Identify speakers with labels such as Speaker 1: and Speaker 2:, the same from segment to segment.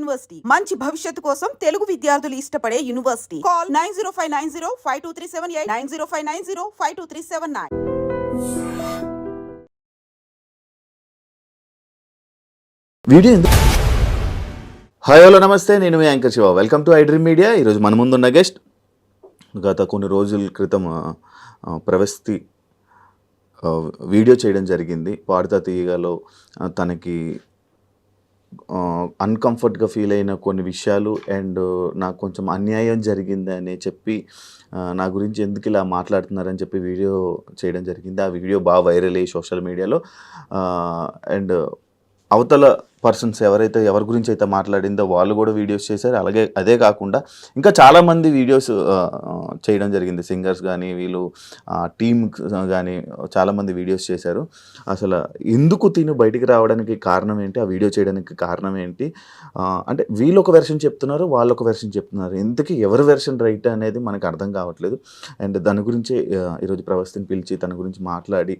Speaker 1: University మంచి భవిష్యత్తు కోసం తెలుగు విద్యార్థులు ఇష్టపడే university. Call 9059052378 9059052379.
Speaker 2: Video hi hello నమస్తే, నేను మీ anchor Shiva. Welcome to iDream media. ఈరోజు మన ముందున్న గెస్ట్ గత కొన్ని రోజుల క్రితం ప్రవస్తి వీడియో చేయడం జరిగింది. పాడుతా తీయగాలో తనకి అన్కంఫర్ట్గా ఫీల్ అయిన కొన్ని విషయాలు అండ్ నాకు కొంచెం అన్యాయం జరిగింది అని చెప్పి నా గురించి ఎందుకు ఇలా మాట్లాడుతున్నారని చెప్పి వీడియో చేయడం జరిగింది. ఆ వీడియో బాగా వైరల్ అయ్యి సోషల్ మీడియాలో అండ్ అవతల పర్సన్స్ ఎవరి గురించి అయితే మాట్లాడిందో వాళ్ళు కూడా వీడియోస్ చేశారు. అలాగే అదే కాకుండా ఇంకా చాలామంది వీడియోస్ చేయడం జరిగింది. సింగర్స్ కానీ వీళ్ళు టీమ్ కానీ చాలామంది వీడియోస్ చేశారు. అసలు ఎందుకు తిను బయటికి రావడానికి కారణం ఏంటి, ఆ వీడియో చేయడానికి కారణం ఏంటి, అంటే వీళ్ళు ఒక వెర్షన్ చెప్తున్నారు, వాళ్ళు ఒక వెర్షన్ చెప్తున్నారు. ఎందుకు ఎవరి వెర్షన్ రైట్ అనేది మనకు అర్థం కావట్లేదు. అండ్ దాని గురించి ఈరోజు ప్రవస్తిని పిలిచి తన గురించి మాట్లాడి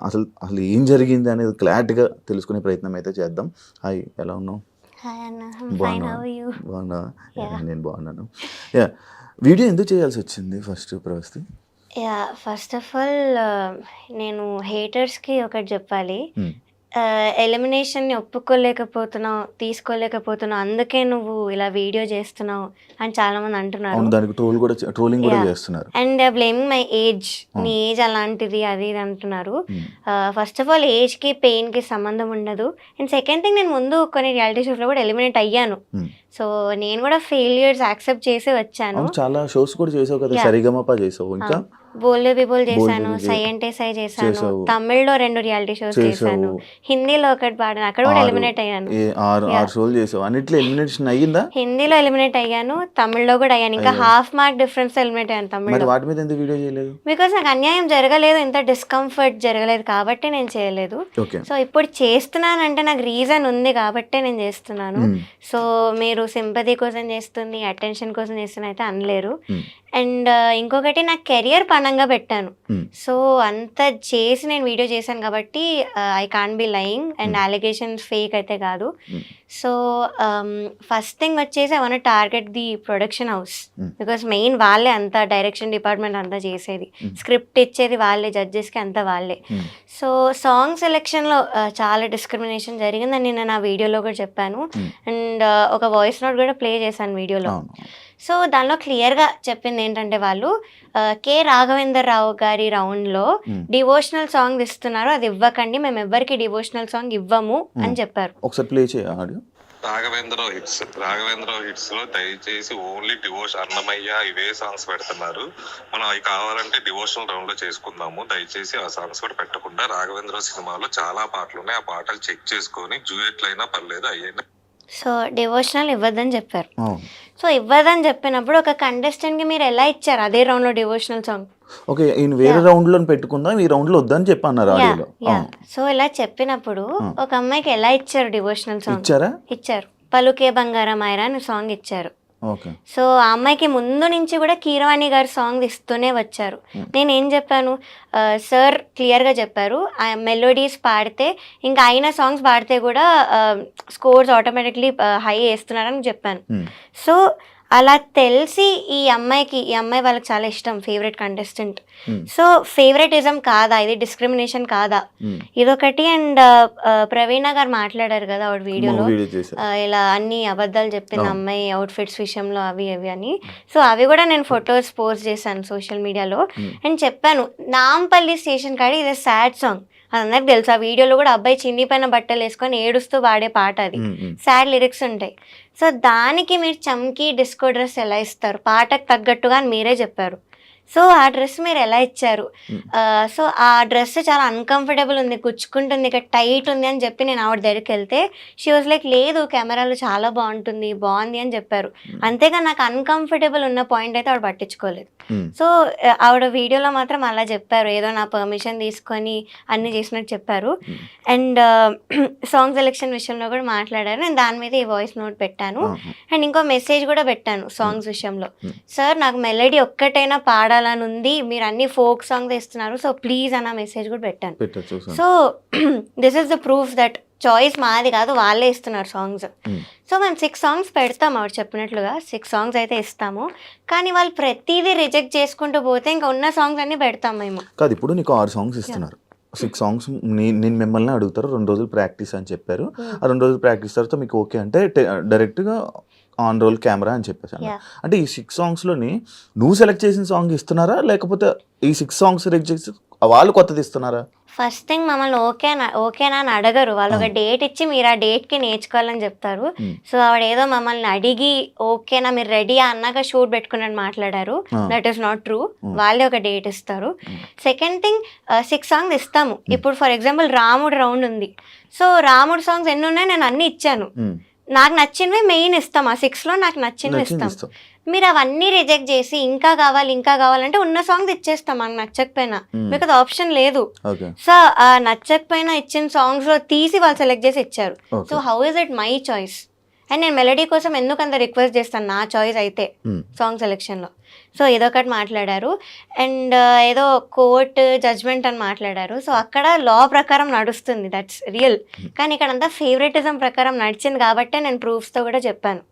Speaker 2: అసలు ఏం జరిగింది అనేది క్లారిటీగా తెలుసుకునే ప్రయత్నం అయితే చేద్దాం. హాయ్, ఎలా ఉన్నావు? బాగున్నా? నేను బాగున్నాను. వీడియో ఎందుకు చేయాల్సి వచ్చింది ఫస్ట్
Speaker 3: ఫస్ట్ ఆఫ్ ఆల్ నేను హేటర్స్కి ఒకటి చెప్పాలి. ఎలిమినేషన్ని ఒప్పుకోలేకపోతున్నావు, తీసుకోలేకపోతున్నావు, అందుకే నువ్వు ఇలా వీడియో చేస్తున్నావు అని చాలా మంది అంటున్నారు.
Speaker 2: దానికి ట్రోలింగ్ కూడా చేస్తున్నారు.
Speaker 3: అండ్ బ్లేమింగ్ మై ఏజ్, నీ ఏజ్ అలాంటిది అది ఇది అంటున్నారు. ఫస్ట్ ఆఫ్ ఆల్ ఏజ్కి పెయిన్కి సంబంధం ఉండదు. అండ్ సెకండ్ థింగ్, నేను ముందు కొన్ని రియాలిటీ షోస్లో కూడా ఎలిమినేట్ అయ్యాను. సో నేను కూడా ఫెయిల్యూర్స్ యాక్సెప్ట్ చేసి వచ్చాను.
Speaker 2: చాలా షోస్ కూడా చేసావు కదా, సరిగమప చేసావు, ఇంకా
Speaker 3: బోల్డే పీపుల్ చేశాను, సై అంటే సై చేశాను, తమిళ్లో 2 రియాలిటీ షోస్ చేశాను, హిందీలో ఒకటి పాడాను, అక్కడ కూడా ఎలిమినేట్ అయ్యాను. హిందీలో ఎలిమినేట్ అయ్యాను, తమిళ్లో కూడా అయ్యాను. ఇంకా హాఫ్ మార్క్ డిఫరెన్స్ ఎలిమినేట్ అయ్యాను తమిళ్లో. బికాస్ నాకు అన్యాయం జరగలేదు, ఇంత డిస్కంఫర్ట్ జరగలేదు కాబట్టి నేను చేయలేదు. సో ఇప్పుడు చేస్తున్నానంటే నాకు రీజన్ ఉంది కాబట్టి నేను చేస్తున్నాను. సో మీరు సింపతి కోసం చేస్తుంది, అటెన్షన్ కోసం చేస్తున్నా అయితే అనలేరు. అండ్ ఇంకొకటి నా కెరియర్ పనంగా పెట్టాను. సో అంత చేసి నేను వీడియో చేశాను కాబట్టి I can't be lying. And alligations fake అయితే కాదు. సో ఫస్ట్ థింగ్ వచ్చేసి I want target the production house. Because main వాళ్ళే అంతా డైరెక్షన్ డిపార్ట్మెంట్ అంతా చేసేది, స్క్రిప్ట్ ఇచ్చేది వాళ్ళే, జడ్జెస్కి అంతా వాళ్ళే. సో సాంగ్ సెలెక్షన్లో చాలా డిస్క్రిమినేషన్ జరిగిందని నేను నా వీడియోలో కూడా చెప్పాను. అండ్ ఒక వాయిస్ నోట్ కూడా ప్లే చేశాను వీడియోలో. సో దానిలో క్లియర్గా చెప్పింది ఏంటంటే, వాళ్ళు కె రాఘవేందర్ రావు గారి రౌండ్లో డివోషనల్ సాంగ్ ఇస్తున్నారు, అది ఇవ్వకండి, మేము ఎవ్వరికి డివోషనల్ సాంగ్ ఇవ్వము అని చెప్పారు.
Speaker 2: ఒకసారి ప్లే చేయాలి.
Speaker 4: రాఘవేంద్ర హిట్స్ లో దయచేసి ఓన్లీ డివోషన్, అన్నమయ్య ఇవే సాంగ్స్ పెడుతున్నారు. మనం అవి కావాలంటే డివోషనల్ రౌండ్ లో చేసుకుందాము. దయచేసి ఆ సాంగ్స్ కూడా పెట్టకుండా. రాఘవేంద్ర సినిమాలో చాలా పాటలు ఉన్నాయి, ఆ పాటలు చెక్ చేసుకొని డ్యూయెట్లు అయినా పర్లేదు అయ్యైనా.
Speaker 3: సో డివోషనల్ ఇవ్వద్దని చెప్పారు. సో ఇవ్వదని చెప్పినప్పుడు ఒక కంటెస్టెంట్కి మీరు ఎలా ఇచ్చారు అదే రౌండ్లో డివోషనల్ సాంగ్?
Speaker 2: ఓకే, ఈయన వేరే రౌండ్ లో పెట్టుకుందాం, ఈ రౌండ్ లో వద్దని చెప్పన్నారు.
Speaker 3: సో ఇలా చెప్పినప్పుడు ఒక అమ్మాయికి ఎలా ఇచ్చారు డివోషనల్ సాంగ్? ఇచ్చారు. పలుకే బంగారం ఆయరా అని సాంగ్ ఇచ్చారు. సో ఆ అమ్మాయికి ముందు నుంచి కూడా కీరవాణి గారు సాంగ్ ఇస్తూనే వచ్చారు. నేనేం చెప్పాను, సార్ క్లియర్గా చెప్పారు, మెలోడీస్ పాడితే ఇంకా అయిన సాంగ్స్ పాడితే కూడా స్కోర్స్ ఆటోమేటిక్లీ హై వేస్తున్నారని చెప్పాను. సో అలా తెలిసి ఈ అమ్మాయి వాళ్ళకి చాలా ఇష్టం, ఫేవరెట్ కంటెస్టెంట్. సో ఫేవరెటిజం కాదా ఇది, డిస్క్రిమినేషన్ కాదా ఇదొకటి. అండ్ ప్రవీణ గారు మాట్లాడారు కదా ఆవిడ వీడియోలో, ఇలా అన్ని అబద్ధాలు చెప్పింది అమ్మాయి అవుట్ఫిట్స్ విషయంలో అవి అని. సో అవి కూడా నేను ఫొటోస్ పోస్ట్ చేశాను సోషల్ మీడియాలో. అండ్ చెప్పాను, నాంపల్లి స్టేషన్ కాడి ఇది సాడ్ సాంగ్, అందరికి తెలుసు. ఆ వీడియోలో కూడా అబ్బాయి చిన్ని పైన బట్టలు వేసుకొని ఏడుస్తూ పాడే పాట, అది సాడ్ లిరిక్స్ ఉంటాయి. సో దానికి మీరు చమ్కీ డిస్కో డ్రెస్ ఎలా ఇస్తారు, పాటకు తగ్గట్టుగా అని మీరే చెప్పారు. సో ఆ డ్రెస్ మీరు ఎలా ఇచ్చారు? సో ఆ డ్రెస్ చాలా అన్కంఫర్టబుల్ ఉంది, గుచ్చుకుంటుంది, ఇక్కడ టైట్ ఉంది అని చెప్పి నేను ఆవిడ దగ్గరికి వెళ్తే షీ వాజ్ లైక్, లేదు కెమెరాలో చాలా బాగుంది అని చెప్పారు. అంతేగాని నాకు అన్కంఫర్టబుల్ ఉన్న పాయింట్ అయితే ఆవిడ పట్టించుకోలేదు. సో ఆవిడ వీడియోలో మాత్రం అలా చెప్పారు, ఏదో నా పర్మిషన్ తీసుకొని అన్ని చేసినట్టు చెప్పారు. అండ్ సాంగ్ సెలెక్షన్ విషయంలో కూడా మాట్లాడారు. నేను దాని మీద ఈ వాయిస్ నోట్ పెట్టాను. అండ్ ఇంకో మెసేజ్ కూడా పెట్టాను సాంగ్స్ విషయంలో, సార్ నాకు మెలడీ ఒక్కటైనా పాడాలని ఉంది, మీరు అన్ని ఫోక్ సాంగ్స్ ఇస్తున్నారు, సో ప్లీజ్ అన్న మెసేజ్ కూడా పెట్టాను. So this is the proof that choice మాది కాదు, వాళ్ళే ఇస్తున్నారు సాంగ్స్. సో మేము 6 సాంగ్స్ పెడతాము, ఆవిడ చెప్పినట్లుగా 6 సాంగ్స్ అయితే ఇస్తాము. కానీ వాళ్ళు ప్రతిదీ రిజెక్ట్ చేసుకుంటూ పోతే ఇంకా ఉన్న సాంగ్స్ అన్ని పెడతాం మేము.
Speaker 2: కాదు, ఇప్పుడు నీకు 6 సాంగ్స్ ఇస్తున్నారు, 6 సాంగ్స్ నేను మిమ్మల్ని అడుగుతారు, 2 రోజులు ప్రాక్టీస్ అని చెప్పారు. ఆ 2 రోజులు ప్రాక్టీస్ తర్వాత మీకు ఓకే అంటే డైరెక్ట్గా ఆన్ రోల్ కెమెరా అని చెప్పేసాను. అంటే ఈ 6 సాంగ్స్లోని నువ్వు సెలెక్ట్ చేసిన సాంగ్ ఇస్తున్నారా, లేకపోతే ఈ 6 సాంగ్స్ రిజెక్ట్ చేసి వాళ్ళు కొత్తది ఇస్తున్నారా?
Speaker 3: ఫస్ట్ థింగ్ మమ్మల్ని ఓకేనా అని అడగరు, వాళ్ళు ఒక డేట్ ఇచ్చి మీరు ఆ డేట్కి నేర్చుకోవాలని చెప్తారు. సో ఆవిడ ఏదో మమ్మల్ని అడిగి ఓకేనా మీరు రెడీ అన్నాక షూట్ పెట్టుకున్నట్టు మాట్లాడారు. That is not true. వాళ్ళే ఒక డేట్ ఇస్తారు. సెకండ్ థింగ్ 6 సాంగ్స్ ఇస్తాము. ఇప్పుడు ఫర్ ఎగ్జాంపుల్ రాముడు రౌండ్ ఉంది, సో రాముడు సాంగ్స్ ఎన్ని ఉన్నాయి నేను అన్ని ఇచ్చాను. నాకు నచ్చినవి మెయిన్ ఇస్తాం, ఆ 6లో నాకు నచ్చినవి ఇస్తాం. మీరు అవన్నీ రిజెక్ట్ చేసి ఇంకా కావాలంటే ఉన్న సాంగ్స్ ఇచ్చేస్తాం మనకు నచ్చకపోయినా, మీకు అది ఆప్షన్ లేదు. సో ఆ నచ్చకపోయినా ఇచ్చిన సాంగ్స్ లో తీసి వాళ్ళు సెలెక్ట్ చేసి ఇచ్చారు. So how is it my choice? And నేను మెలడీ కోసం ఎందుకు అంత రిక్వెస్ట్ చేస్తాను, నా చాయిస్ అయితే సాంగ్ సెలెక్షన్లో. సో ఇదొకటి మాట్లాడారు. అండ్ ఏదో కోర్ట్ జడ్జ్మెంట్ అని మాట్లాడారు. సో అక్కడ లా ప్రకారం నడుస్తుంది, దట్స్ రియల్. కానీ ఇక్కడ అంతా ఫేవరెటిజం ప్రకారం నడిచింది కాబట్టే నేను ప్రూఫ్స్తో కూడా చెప్పాను.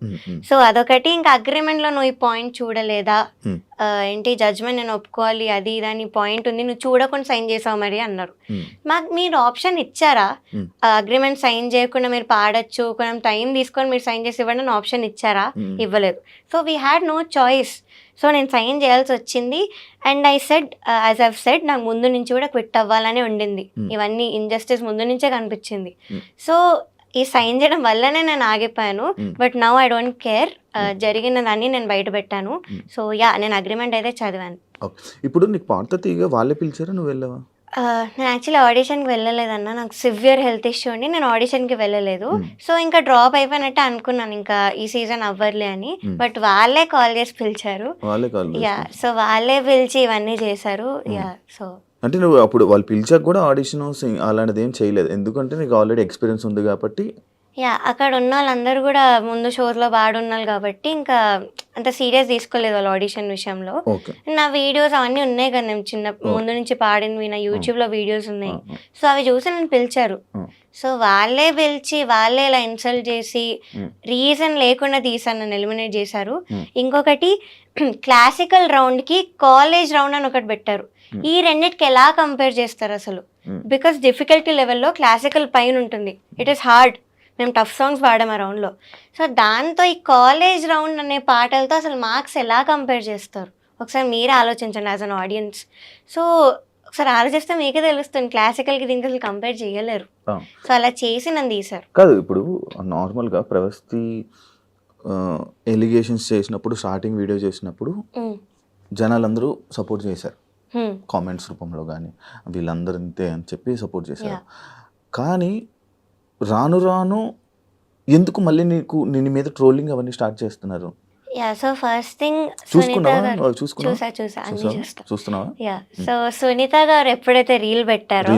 Speaker 3: సో అదొకటి. ఇంకా అగ్రిమెంట్లో నువ్వు ఈ పాయింట్ చూడలేదా, ఏంటి జడ్జ్మెంట్ నేను ఒప్పుకోవాలి అది ఇదని పాయింట్ ఉంది, నువ్వు చూడకుండా సైన్ చేసావు మరి అన్నారు. మాకు మీరు ఆప్షన్ ఇచ్చారా, అగ్రిమెంట్ సైన్ చేయకుండా మీరు పాడొచ్చు, కొంచెం టైం తీసుకొని మీరు సైన్ చేసి ఇవ్వండి అని ఆప్షన్ ఇచ్చారా? ఇవ్వలేదు. So we had no choice. So నేను సైన్ చేయాల్సి వచ్చింది. And I said as I've said నాకు ముందు నుంచి కూడా క్విట్ అవ్వాలని ఉండింది. ఇవన్నీ ఇంజస్టిస్ ముందు నుంచే కనిపించింది. సో ఈ సైన్ చేయడం వల్లనే నేను ఆగిపోయాను. But now I don't care, జరిగిన దాన్ని నేను బయట పెట్టాను. సో నేను అగ్రిమెంట్ అయితే చదివాను.
Speaker 2: ఇప్పుడు నీకు పాట తీగ వాళ్ళే పిలిచారా, నువ్వు వెళ్ళావా?
Speaker 3: నేను యాక్చువల్లీ ఆడిషన్కి వెళ్ళలేదన్న, నాకు సివియర్ హెల్త్ ఇష్యూ అండి, నేను ఆడిషన్కి వెళ్ళలేదు. సో ఇంకా డ్రాప్ అయిపోయినట్టే అనుకున్నాను ఇంకా ఈ సీజన్ అవ్వర్లే అని. బట్ వాళ్ళే కాల్ చేసి పిలిచారు. సో వాళ్ళే పిలిచి ఇవన్నీ చేశారు. సో
Speaker 2: అంటే నువ్వు అప్పుడు వాళ్ళు పిలిచాక కూడా ఆడిషన్ అలాంటిది ఏం చేయలేదు, ఎందుకంటే నీకు ఆల్రెడీ ఎక్స్పీరియన్స్ ఉంది కాబట్టి.
Speaker 3: అక్కడ ఉన్న వాళ్ళందరూ కూడా ముందు షోస్లో బాడున్నారు కాబట్టి ఇంకా అంత సీరియస్ తీసుకోలేదు వాళ్ళు ఆడిషన్ విషయంలో. నా వీడియోస్ అవన్నీ ఉన్నాయి కదా, నేను చిన్న ముందు నుంచి పాడినవి నా యూట్యూబ్లో వీడియోస్ ఉన్నాయి. సో అవి చూసి నన్ను పిలిచారు. సో వాళ్ళే పిలిచి వాళ్ళే ఇలా ఇన్సల్ట్ చేసి రీజన్ లేకుండా తీసాను, నన్ను ఎలిమినేట్ చేశారు. ఇంకొకటి క్లాసికల్ రౌండ్కి కాలేజ్ రౌండ్ అని ఒకటి పెట్టారు. ఈ రెండింటికి ఎలా కంపేర్ చేస్తారు అసలు? బికాస్ డిఫికల్టీ లెవెల్లో క్లాసికల్ పైన ఉంటుంది, ఇట్ ఈస్ హార్డ్. మేము టఫ్ సాంగ్స్ పాడాము ఆ రౌండ్లో. సో దాంతో ఈ కాలేజ్ రౌండ్ అనే పాటలతో అసలు మార్క్స్ ఎలా కంపేర్ చేస్తారు ఒకసారి మీరే ఆలోచించండి యాజ్ అన్ ఆడియన్స్. సో ఒకసారి ఆలోచిస్తే మీకే తెలుస్తుంది, క్లాసికల్కి దీనికి అసలు కంపేర్ చేయలేరు. సో అలా చేసి నన్ను తీశారు.
Speaker 2: కాదు, ఇప్పుడు నార్మల్గా ప్రవస్తి ఎలిగేషన్స్ చేసినప్పుడు, స్టార్టింగ్ వీడియో చేసినప్పుడు జనాలందరూ సపోర్ట్ చేశారు, కామెంట్స్ రూపంలో కానీ వీళ్ళందరూ ఇంతే అని చెప్పి సపోర్ట్ చేశారు. కానీ రాను రాను ఎందుకు మళ్ళీ నిన్ను మీద ట్రోలింగ్ అవన్నీ స్టార్ట్ చేస్తున్నారు?
Speaker 3: సో ఫస్ట్ థింగ్ చూస్తున్నావా? సో సునీత గారు ఎప్పుడైతే రీల్ పెట్టారో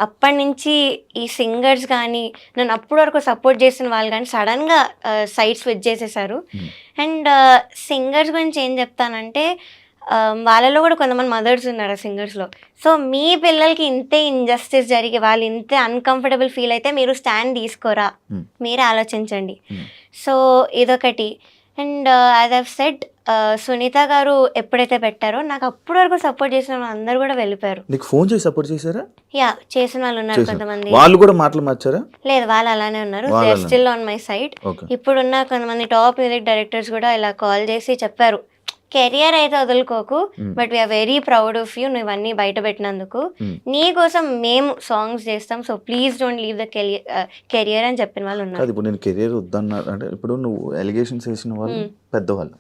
Speaker 3: అప్పటి నుంచి ఈ సింగర్స్ కానీ నన్ను అప్పటి వరకు సపోర్ట్ చేసిన వాళ్ళు కానీ సడన్ గా సైడ్ స్విచ్ చేసేసారు. అండ్ సింగర్స్ గురించి ఏం చెప్తానంటే వాళ్ళలో కూడా కొంతమంది మదర్స్ ఉన్నారు ఆ సింగర్స్లో. సో మీ పిల్లలకి ఇంతే ఇంజస్టిస్ జరిగి వాళ్ళు ఇంతే అన్కంఫర్టబుల్ ఫీల్ అయితే మీరు స్టాండ్ తీసుకోరా, మీరే ఆలోచించండి. సో ఇదొకటి. And as I've said Sunitha గారు ఎప్పుడైతే పెట్టారో నాకు అప్పటి వరకు సపోర్ట్ చేసిన వాళ్ళు అందరూ కూడా వెళ్ళిపోయారు.
Speaker 2: నీకు ఫోన్ చేసి సపోర్ట్ చేశారా?
Speaker 3: చేసిన వాళ్ళు ఉన్నారు కొంతమంది.
Speaker 2: వాళ్ళు కూడా మాటలు మార్చారా?
Speaker 3: లేదు, వాళ్ళు అలానే ఉన్నారు. They are still on my side. ఇప్పుడున్న కొంతమంది టాప్ మ్యూజిక్ డైరెక్టర్స్ కూడా ఇలా కాల్ చేసి చెప్పారు, కెరియర్ అయితే వదులుకోకు, but we are very proud of you, నువ్వు ఇవన్నీ బయట పెట్టినందుకు. నీ కోసం మేము సాంగ్స్ చేస్తాం, so please don't leave the career అని చెప్పిన వాళ్ళు ఉన్నారు.
Speaker 2: ఇప్పుడు నేను కెరియర్ వద్దన్నా అంటే, ఇప్పుడు నువ్వు ఎలిగేషన్స్ వేసిన వాళ్ళు పెద్దవాళ్ళు,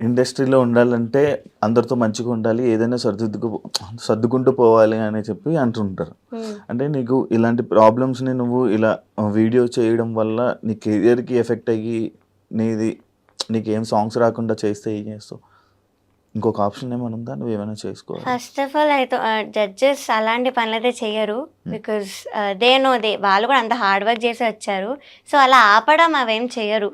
Speaker 2: ఇండస్ట్రీలో ఉండాలంటే అందరితో మంచిగా ఉండాలి, ఏదైనా సర్దుకుంటూ పోవాలి అని చెప్పి అంటుంటారు. అంటే నీకు ఇలాంటి ప్రాబ్లమ్స్ని నువ్వు ఇలా వీడియో చేయడం వల్ల నీ కెరియర్కి ఎఫెక్ట్ అయ్యి నీకేం సాంగ్స్ రాకుండా చేస్తే ఏం చేస్తావు? ఇంకొక ఆప్షన్ ఏమైనా ఉందా, నువ్వు ఏమైనా చేసుకోవాలి?
Speaker 3: ఫస్ట్ ఆఫ్ ఆల్ అయితే జడ్జెస్ అలాంటి పనులు అయితే చెయ్యరు, బికాస్ వాళ్ళు కూడా అంత హార్డ్ వర్క్ చేసి వచ్చారు. సో అలా ఆపడం అవేం చెయ్యరు.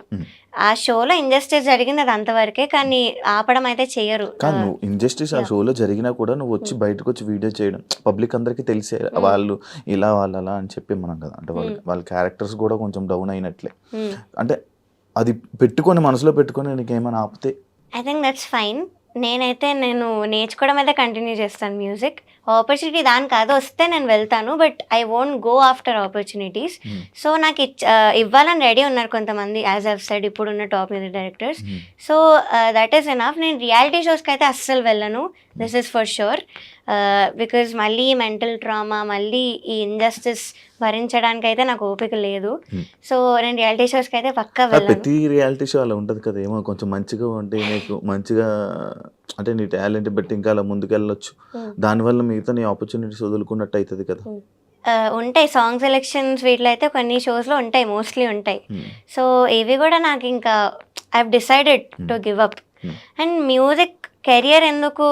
Speaker 3: ఆ షోలో ఇంజస్టిస్ జరిగింది అది అంతవరకే, కానీ ఆపడం అయితే చెయ్యరు.
Speaker 2: కానీ నువ్వు ఇంజస్టిస్ ఆ షోలో జరిగినా కూడా నువ్వు వచ్చి బయటకు వచ్చి వీడియో చేయడం పబ్లిక్ అందరికీ తెలిసే వాళ్ళు ఇలా వాళ్ళు అలా అని చెప్పి మనం కదా, అంటే వాళ్ళ క్యారెక్టర్స్ కూడా కొంచెం డౌన్ అయినట్లే. అంటే అది పెట్టుకొని మనసులో పెట్టుకొని నీకు ఏమైనా ఆపితే
Speaker 3: ఐ థింక్ దట్స్ ఫైన్. నేను నేర్చుకోవడం అయితే కంటిన్యూ చేస్తాను మ్యూజిక్. ఆపర్చునిటీ దానికి అది వస్తే నేను వెళ్తాను, but I won't go after opportunities. So నాకు ఇవ్వాలని రెడీ ఉన్నారు కొంతమంది, యాజ్ ఐవ్ సెడ్ ఇప్పుడున్న top music directors. So that is enough. నేను రియాలిటీ షోస్కి అయితే అస్సలు వెళ్ళను, this is for sure. Because మళ్ళీ మెంటల్ ట్రామా, మళ్ళీ ఈ ఇంజస్టిస్ భరించడానికి అయితే నాకు ఓపిక లేదు. సో నేను రియాలిటీ షోస్కి అయితే పక్కా వెళ్ళను.
Speaker 2: ప్రతి రియాలిటీ షో అలా ఉంటుంది కదా, ఏమో కొంచెం మంచిగా ఉంటే నీకు మంచిగా అంటే నీ టాలెంట్ బట్టి ఇంకా అలా ముందుకెళ్ళొచ్చు, దానివల్ల మిగతా నీ ఆపర్చునిటీస్ వదులుకున్నట్టు అవుతుంది కదా.
Speaker 3: ఉంటాయి సాంగ్ సెలెక్షన్స్, వీటిలో అయితే కొన్ని షోస్లో ఉంటాయి, మోస్ట్లీ ఉంటాయి. సో ఇవి కూడా నాకు ఇంకా I have decided to give up. And music career ఎందుకు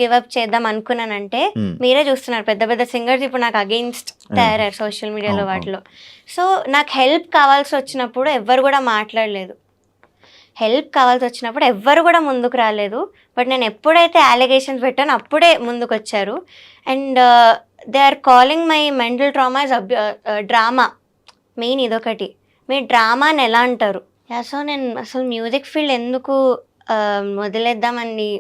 Speaker 3: గివ్ అప్ చేద్దాం అనుకున్నానంటే, మీరే చూస్తున్నారు పెద్ద పెద్ద సింగర్స్ ఇప్పుడు నాకు అగెయిన్స్ట్ తయారయ్యారు సోషల్ మీడియాలో వాటిలో. సో నాకు హెల్ప్ కావాల్సి వచ్చినప్పుడు ఎవ్వరు కూడా మాట్లాడలేదు, హెల్ప్ కావాల్సి వచ్చినప్పుడు ఎవ్వరు కూడా ముందుకు రాలేదు. బట్ నేను ఎప్పుడైతే అలిగేషన్స్ పెట్టానో అప్పుడే ముందుకు వచ్చారు. And they are calling my mental trauma is drama. Main ఇదొకటి, మీరు డ్రామాని ఎలా అంటారు? సో నేను అసలు మ్యూజిక్ ఫీల్డ్ ఎందుకు వదిలేద్దామని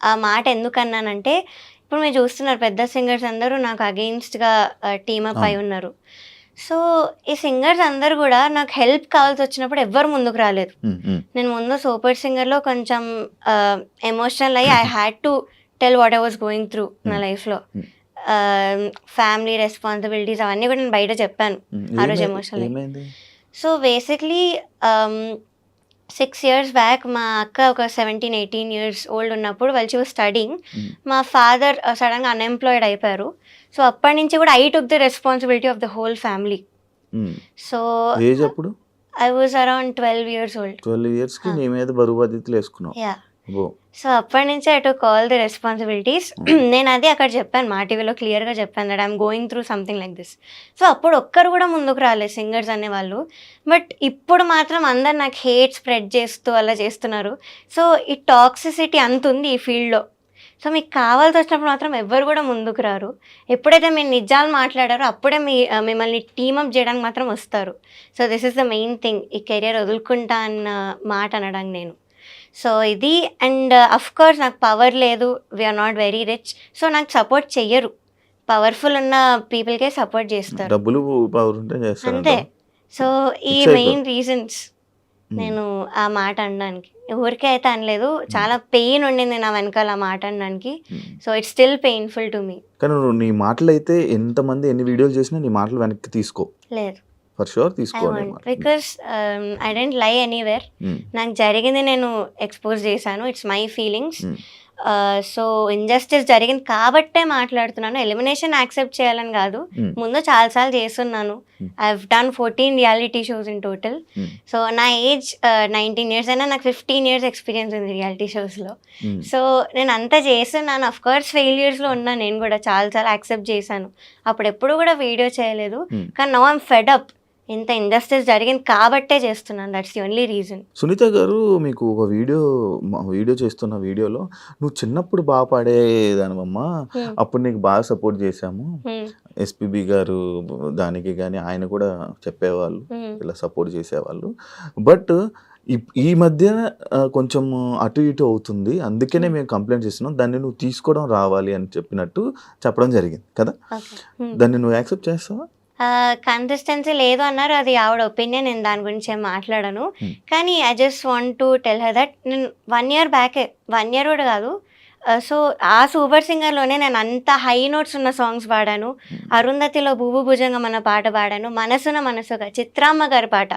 Speaker 3: ఆ మాట ఎందుకు అన్నానంటే, ఇప్పుడు మీరు చూస్తున్నారు పెద్ద సింగర్స్ అందరూ నాకు అగెయిన్స్ట్గా టీమప్ అయి ఉన్నారు. సో ఈ సింగర్స్ అందరు కూడా నాకు హెల్ప్ కావాల్సి వచ్చినప్పుడు ఎవ్వరు ముందుకు రాలేదు. నేను ముందు సూపర్ సింగర్లో కొంచెం ఎమోషనల్ అయ్యి I had to tell what I was going through నా లైఫ్లో. ఫ్యామిలీ రెస్పాన్సిబిలిటీస్ అవన్నీ కూడా నేను బయట చెప్పాను ఆ రోజు emotional. So basically 6 years back మా అక్క ఒక 17-18 years ఓల్డ్ ఉన్నప్పుడు వాళ్ళు వాజ్ స్టడీయింగ్, మా ఫాదర్ సడన్గా అన్ఎంప్లాయిడ్ అయిపోయారు. సో అప్పటి నుంచి కూడా I took the responsibility of the whole family. So I was around 12 years old.
Speaker 2: 12 years కి నీ మీద బరువు బాధ్యతలు వేసుకున్నావు.
Speaker 3: యా. సో అప్పటి నుంచి I took all the responsibilities. నేను అది అక్కడ చెప్పాను, మా టీవీలో క్లియర్గా చెప్పాను that I'm going through something like this. So అప్పుడు ఒక్కరు కూడా ముందుకు రాలేదు సింగర్స్ అనేవాళ్ళు. బట్ ఇప్పుడు మాత్రం అందరు నాకు హేట్ స్ప్రెడ్ చేస్తూ అలా చేస్తున్నారు. సో ఈ టాక్సిసిటీ అంత ఉంది ఈ ఫీల్డ్లో. సో మీకు కావాల్సి వచ్చినప్పుడు మాత్రం ఎవ్వరు కూడా ముందుకు రారు. ఎప్పుడైతే మీరు నిజాలు మాట్లాడారో అప్పుడే మిమ్మల్ని టీమప్ చేయడానికి మాత్రం వస్తారు. So this is the main thing, ఈ కెరియర్ వదులుకుంటా అన్న మాట అనడానికి నేను. సో ఇది. అండ్ అఫ్ కోర్స్ నాకు పవర్ లేదు, we are not very rich, so నాకు సపోర్ట్ చెయ్యరు. పవర్ఫుల్ ఉన్న పీపుల్కే సపోర్ట్ చేస్తారు,
Speaker 2: డబ్బులు పవర్ ఉంటే చేస్తారు
Speaker 3: అంతే. సో ఈ మెయిన్ రీజన్స్ నేను ఆ మాట అనడానికి. ఊరికే అయితే అనలేదు, చాలా పెయిన్ ఉండింది నా వెనకాల ఆ మాట అనడానికి. So it's still painful to me.
Speaker 2: కానీ నువ్వు నీ మాటలు అయితే ఎంతమంది ఎన్ని వీడియోలు చేసినా నీ మాటలు వెనక్కి తీసుకో,
Speaker 3: లేదు
Speaker 2: ఫర్ షూర్ తీసుకోవాలి.
Speaker 3: Because I don't lie anywhere. నాకు జరిగింది నేను ఎక్స్పోజ్ చేశాను, it's my feelings. So injustice జరిగింది కాబట్టే మాట్లాడుతున్నాను. ఎలిమినేషన్ యాక్సెప్ట్ చేయాలని కాదు, ముందు చాలాసార్లు చేస్తున్నాను. I have done 14 reality shows in total. So నా ఏజ్ 19 years అయినా నాకు 15 years ఎక్స్పీరియన్స్ ఉంది రియాలిటీ షోస్లో. సో నేను అంతా చేస్తున్నాను. అఫ్ కోర్స్ ఫెయిల్యూర్స్లో ఉన్నా, నేను కూడా చాలాసార్లు యాక్సెప్ట్ చేశాను. అప్పుడు ఎప్పుడు కూడా వీడియో చేయలేదు, కానీ నౌ ఐమ్ ఫెడ్ అప్. ఇంత ఇంజస్టిస్ జరిగింది కాబట్టే చేస్తున్నాను, that's the only reason.
Speaker 2: Sunitha గారు, మీకు ఒక వీడియో చేస్తున్న వీడియోలో నువ్వు చిన్నప్పుడు బాగా పాడేదానివమ్మా, అప్పుడు నీకు బాగా సపోర్ట్ చేశాము, ఎస్పీబీ గారు దానికి కానీ ఆయన కూడా చెప్పేవాళ్ళు, ఇలా సపోర్ట్ చేసేవాళ్ళు. బట్ ఈ మధ్య కొంచెం అటు ఇటు అవుతుంది, అందుకనే మేము కంప్లైంట్ చేస్తున్నాం, దాన్ని నువ్వు తీసుకోవడం రావాలి అని చెప్పడం జరిగింది కదా, దాన్ని నువ్వు యాక్సెప్ట్ చేస్తావా?
Speaker 3: కన్సిస్టెన్సీ లేదు అన్నారు, అది ఆవిడ ఒపీనియన్, నేను దాని గురించి ఏం మాట్లాడను. కానీ I just want to tell her that నేను 1 year బ్యాకే, 1 year కూడా కాదు, సో ఆ సూపర్ సింగర్లోనే నేను అంత హై నోట్స్ ఉన్న సాంగ్స్ పాడాను. అరుంధతిలో భూభు భుజంగం అన్న పాట పాడాను, మనసున మనసుగా చిత్రామ్మ గారి పాట.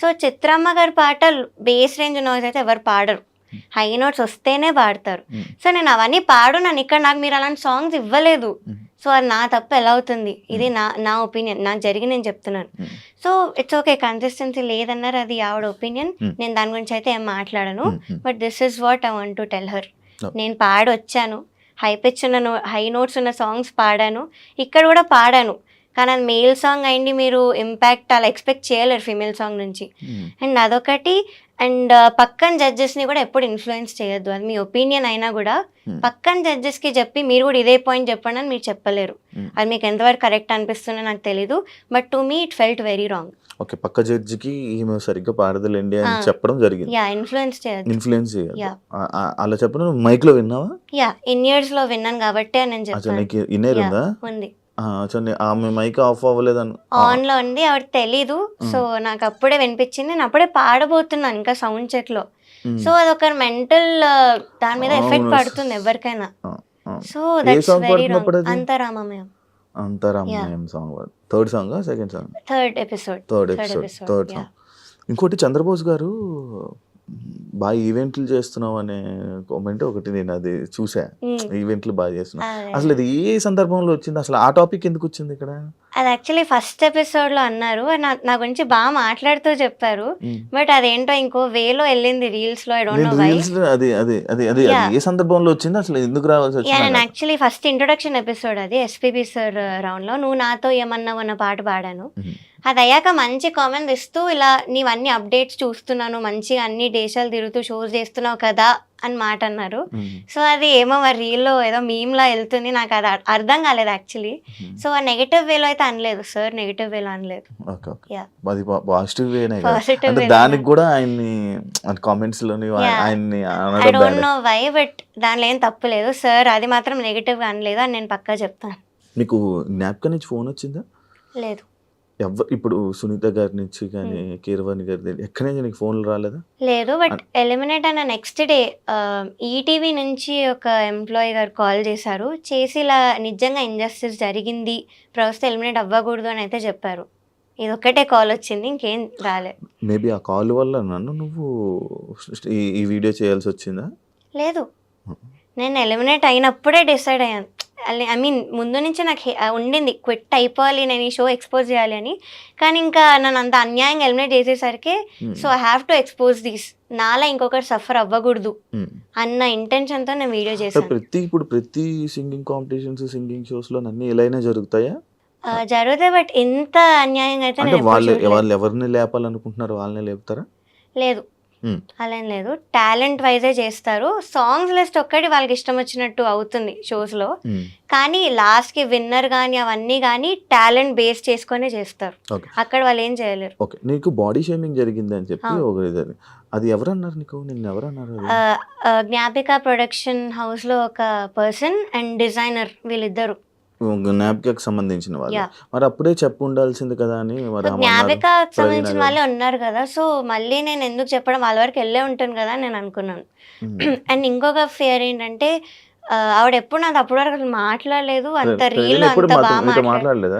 Speaker 3: సో చిత్రామ్మ గారి పాట బేస్ రేంజ్ నాయిస్ అయితే ఎవరు పాడరు, హై నోట్స్ వస్తేనే పాడతారు. సో నేను అవన్నీ పాడున్నాను ఇక్కడ, నాకు మీరు అలాంటి సాంగ్స్ ఇవ్వలేదు. సో అది నా తప్పు ఎలా అవుతుంది? ఇది నా ఒపీనియన్, నాకు జరిగి నేను చెప్తున్నాను. సో ఇట్స్ ఓకే, కన్సిస్టెన్సీ లేదన్నారు, అది ఆవిడ ఒపీనియన్, నేను దాని గురించి అయితే ఏం మాట్లాడను. But this is what I want to tell her. నేను పాడొచ్చాను, హై పిచ్ ఉన్న హై నోట్స్ ఉన్న సాంగ్స్ పాడాను, ఇక్కడ కూడా పాడాను. కానీ అది మేల్ సాంగ్ అయింది, మీరు ఇంపాక్ట్ అలా ఎక్స్పెక్ట్ చేయలేరు ఫీమేల్ సాంగ్ నుంచి. అండ్ అదొకటి. అండ్ పక్కన జడ్జెస్ని కూడా ఎప్పుడు ఇన్ఫ్లుయెన్స్ చేయొద్దు. అది మీ ఒపీనియన్ అయినా కూడా పక్కన జడ్జెస్కి చెప్పి మీరు కూడా ఇదే పాయింట్ చెప్పండి అని మీరు చెప్పలేరు. అది మీకు ఎంతవరకు కరెక్ట్ అనిపిస్తుందో నాకు తెలీదు, but to me it felt very wrong.
Speaker 2: Okay, పక్క జడ్జికి ఈమె సరిగ్గా పాడదలేండి అని చెప్పడం జరిగింది.
Speaker 3: యా, ఇన్ఫ్లుయెన్స్ చేయొద్దు.
Speaker 2: ఇన్ఫ్లుయెన్స్ అలా చెప్పడం మైక్ లో విన్నావా?
Speaker 3: యా, ఇయర్స్ లో విన్నాను కాబట్టి నేను చెప్పాను.
Speaker 2: ఇన్నర్ ఉందా?
Speaker 3: ఉంది.
Speaker 2: ఆమె మైక్ ఆఫ్ అవ్వలేదని
Speaker 3: ఆన్ లో ఉంది, ఆవిడ తెలీదు. సో నాకు అప్పుడే వినిపించింది, నేను అప్పుడే పాడబోతున్నాను ఇంకా సౌండ్ చెక్ లో. సో అదొక మెంటల్ దాని మీద ఎఫెక్ట్ పడుతుంది ఎవరికైనా. So that's very wrong. అంతరామమయం.
Speaker 2: అంతరామమయం song third song second song
Speaker 3: third episode.
Speaker 2: ఇంకోటి చంద్రబోస్ గారు బాగా ఈవెంట్లు చేస్తున్నావు అనే కామెంట్ ఒకటి నేను అది చూసా. ఈవెంట్లు బాగా చేస్తున్నావు, అసలు ఇది ఏ సందర్భంలో వచ్చింది? అసలు ఆ టాపిక్ ఎందుకు వచ్చింది ఇక్కడ?
Speaker 3: అది యాక్చువల్లీ ఫస్ట్ ఎపిసోడ్ లో అన్నారు, నా గురించి బాగా మాట్లాడుతూ చెప్పారు. బట్ అదేంటో ఇంకో వేలో వెళ్ళింది రీల్స్ లో. I don't know why.
Speaker 2: అది ఏ సందర్భంలో వచ్చింది, అసలు ఎందుకు రావాల్సి వచ్చింది?
Speaker 3: నేను యాక్చువల్లీ ఫస్ట్ ఇంట్రొడక్షన్ ఎపిసోడ్ అది ఎస్పీబీ సార్ రౌండ్ లో నువ్వు నాతో ఏమన్నావు అన్న పాట పాడాను. అది అయ్యాక మంచి కామెంట్ ఇస్తూ ఇలా నీవన్నీ అప్డేట్స్ చూస్తున్నాను, మంచిగా అన్ని దేశాలు తిరుగుతూ షోస్ చేస్తున్నావు కదా అని మాట అన్నారు. సో అది ఏమో మరి రీల్లో ఏదో మీమ్లా వెళ్తుంది, నాకు అది అర్థం కాలేదు యాక్చువల్లీ. సో ఆ నెగటివ్ వేలో అయితే అనలేదు సార్, నెగటివ్ వేలో అనలేదు.
Speaker 2: దానికి కూడా ఆయన్ని కామెంట్స్ లోని ఆయన్ని
Speaker 3: I don't know why, but దానిలో ఏం తప్పు లేదు సార్. అది మాత్రం నెగటివ్ గా అనలేదు అని నేను పక్కా చెప్తాను.
Speaker 2: మీకు జ్ఞాపకం నుంచి ఫోన్ వచ్చిందా?
Speaker 3: లేదు.
Speaker 2: ఇప్పుడు సునీత గారి నుంచి కానీ కీరవాణి గారి ఎక్కడి నుంచి నీకు ఫోన్లు రాలేదా?
Speaker 3: లేదు, బట్ ఎలిమినేట్ అయిన నెక్స్ట్ డే ఈటీవీ నుంచి ఒక ఎంప్లాయీ గారు కాల్ చేశారు. చేసి ఇలా నిజంగా ఇంజస్టిస్ జరిగింది, ప్రస్తుతం ఎలిమినేట్ అవ్వకూడదు అని అయితే చెప్పారు. ఇది ఒక్కటే కాల్ వచ్చింది, ఇంకేం రాలేదు.
Speaker 2: మేబీ ఆ కాల్ వల్ల నువ్వు ఈ వీడియో చేయాల్సి వచ్చిందా?
Speaker 3: లేదు, నేను ఎలిమినేట్ అయినప్పుడే డిసైడ్ అయ్యాను. ఐ మీన్ ముందు నుంచి నాకు ఉండింది క్విట్ అయిపోవాలి, నేను ఈ షో ఎక్స్పోజ్ చేయాలి అని. కానీ ఇంకా నన్ను అంత అన్యాయంగా ఎలిమినేట్ చేసేసరికి so I have to expose these, నాలా ఇంకొకటి సఫర్ అవ్వకూడదు అన్న ఇంటెన్షన్తో నేను వీడియో చేశాను.
Speaker 2: ప్రతి సింగింగ్ కాంపిటీషన్స్, సింగింగ్ షోస్ లో అన్ని ఎలాగైనా జరుగుతాయా?
Speaker 3: జరుగుతాయి, బట్ ఇంత అన్యాయంగా అయితే
Speaker 2: వాళ్ళు ఎవరిని లేపాలనుకుంటున్నారు వాళ్ళని లేపుతారా?
Speaker 3: లేదు, అలా ఏం లేదు. టాలెంట్ వైజే చేస్తారు. సాంగ్స్ లిస్ట్ ఒక్కటి వాళ్ళకి ఇష్టం వచ్చినట్టు అవుతుంది షోస్ లో, కానీ లాస్ట్ కి విన్నర్ గానీ అవన్నీ గానీ టాలెంట్ బేస్ చేసుకునే చేస్తారు. అక్కడ వాళ్ళు ఏం చేయలేరు.
Speaker 2: ఓకే, నీకు బాడీ షేమింగ్ జరిగింది అని చెప్పి అది ఎవరన్నారు నీకు? నిన్ను ఎవరన్నారు?
Speaker 3: జ్ఞాపిక ప్రొడక్షన్ హౌస్ లో ఒక పర్సన్ అండ్ డిజైనర్, వీళ్ళిద్దరు
Speaker 2: జ్ఞాపికకు సంబంధించిన వాళ్ళు. మరి అప్పుడే చెప్పు ఉండాల్సింది కదా అని.
Speaker 3: జ్ఞాపికకు సంబంధించిన వాళ్ళే ఉన్నారు కదా, సో మళ్ళీ నేను ఎందుకు చెప్పడం, వాళ్ళ వరకు వెళ్ళే ఉంటాను కదా నేను అనుకున్నాను. అండ్ ఇంకొక ఫియర్ ఏంటంటే ఆవిడ ఎప్పుడు నాకు అప్పటి వరకు మాట్లాడలేదు. అంత రీల్ అంత బాగా మాట్లాడలేదు,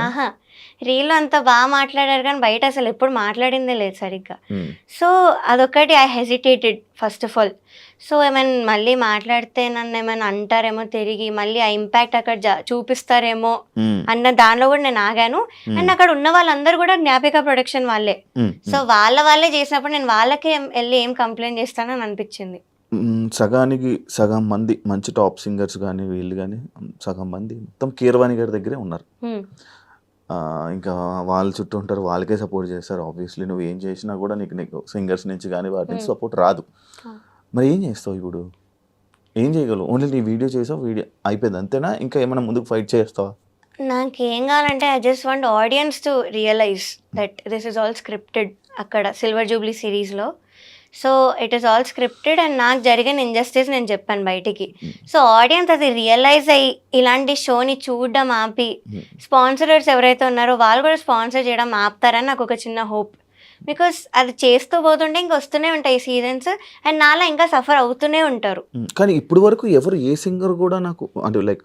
Speaker 3: రీల్లో అంత బాగా మాట్లాడారు కానీ బయట అసలు ఎప్పుడు మాట్లాడిందే లేదు సరిగ్గా. సో అదొకటి I hesitated first of all. So ఏమైనా మళ్ళీ మాట్లాడితే నన్ను ఏమైనా అంటారేమో తిరిగి, మళ్ళీ ఆ ఇంపాక్ట్ అక్కడ చూపిస్తారేమో అన్న దానిలో కూడా నేను ఆగాను. అండ్ అక్కడ ఉన్న వాళ్ళందరూ కూడా జ్ఞాపిక ప్రొడక్షన్ వాళ్ళే. సో వాళ్ళే చేసినప్పుడు నేను వాళ్ళకే వెళ్ళి ఏం కంప్లైంట్ చేస్తానని అనిపించింది.
Speaker 2: సగానికి సగం మంది మంచి టాప్ సింగర్స్ కానీ వీళ్ళు కానీ సగం మంది మొత్తం కీరవాణి గారి దగ్గరే ఉన్నారు. ఇంకా వాళ్ళ చుట్టూ ఉంటారు, వాళ్ళకే సపోర్ట్ చేస్తారు. ఆబ్వియస్లీ నువ్వు ఏం చేసినా కూడా నీకు సింగర్స్ నుంచి కానీ వాటి నుంచి సపోర్ట్ రాదు. మరి ఏం చేస్తావు ఇప్పుడు? ఏం చేయగలవు? ఓన్లీ నీ వీడియో చేసావు, వీడియో అయిపోయింది అంతేనా? ఇంకా ఏమైనా ముందుకు ఫైట్ చేస్తావా?
Speaker 3: నాకేం కావాలంటే I just want audience to realise that this is all scripted. అక్కడ సిల్వర్ జూబ్లీ సిరీస్లో so it is all scripted and నాకు జరిగిన ఇంజస్టిస్ నేను చెప్పాను బయటికి. సో ఆడియన్స్ అది రియలైజ్ అయ్యి ఇలాంటి షోని చూడడం ఆపి స్పాన్సరర్స్ ఎవరైతే ఉన్నారో వాళ్ళు కూడా స్పాన్సర్ చేయడం ఆపుతారని నాకు ఒక చిన్న హోప్. బికాస్ అది చేస్తూ పోతుంటే ఇంకా వస్తూనే ఉంటాయి సీజన్స్ అండ్ నాలా ఇంకా సఫర్ అవుతూనే ఉంటారు.
Speaker 2: కానీ ఇప్పుడు వరకు ఎవరు ఏ సింగర్ కూడా నాకు అంటే లైక్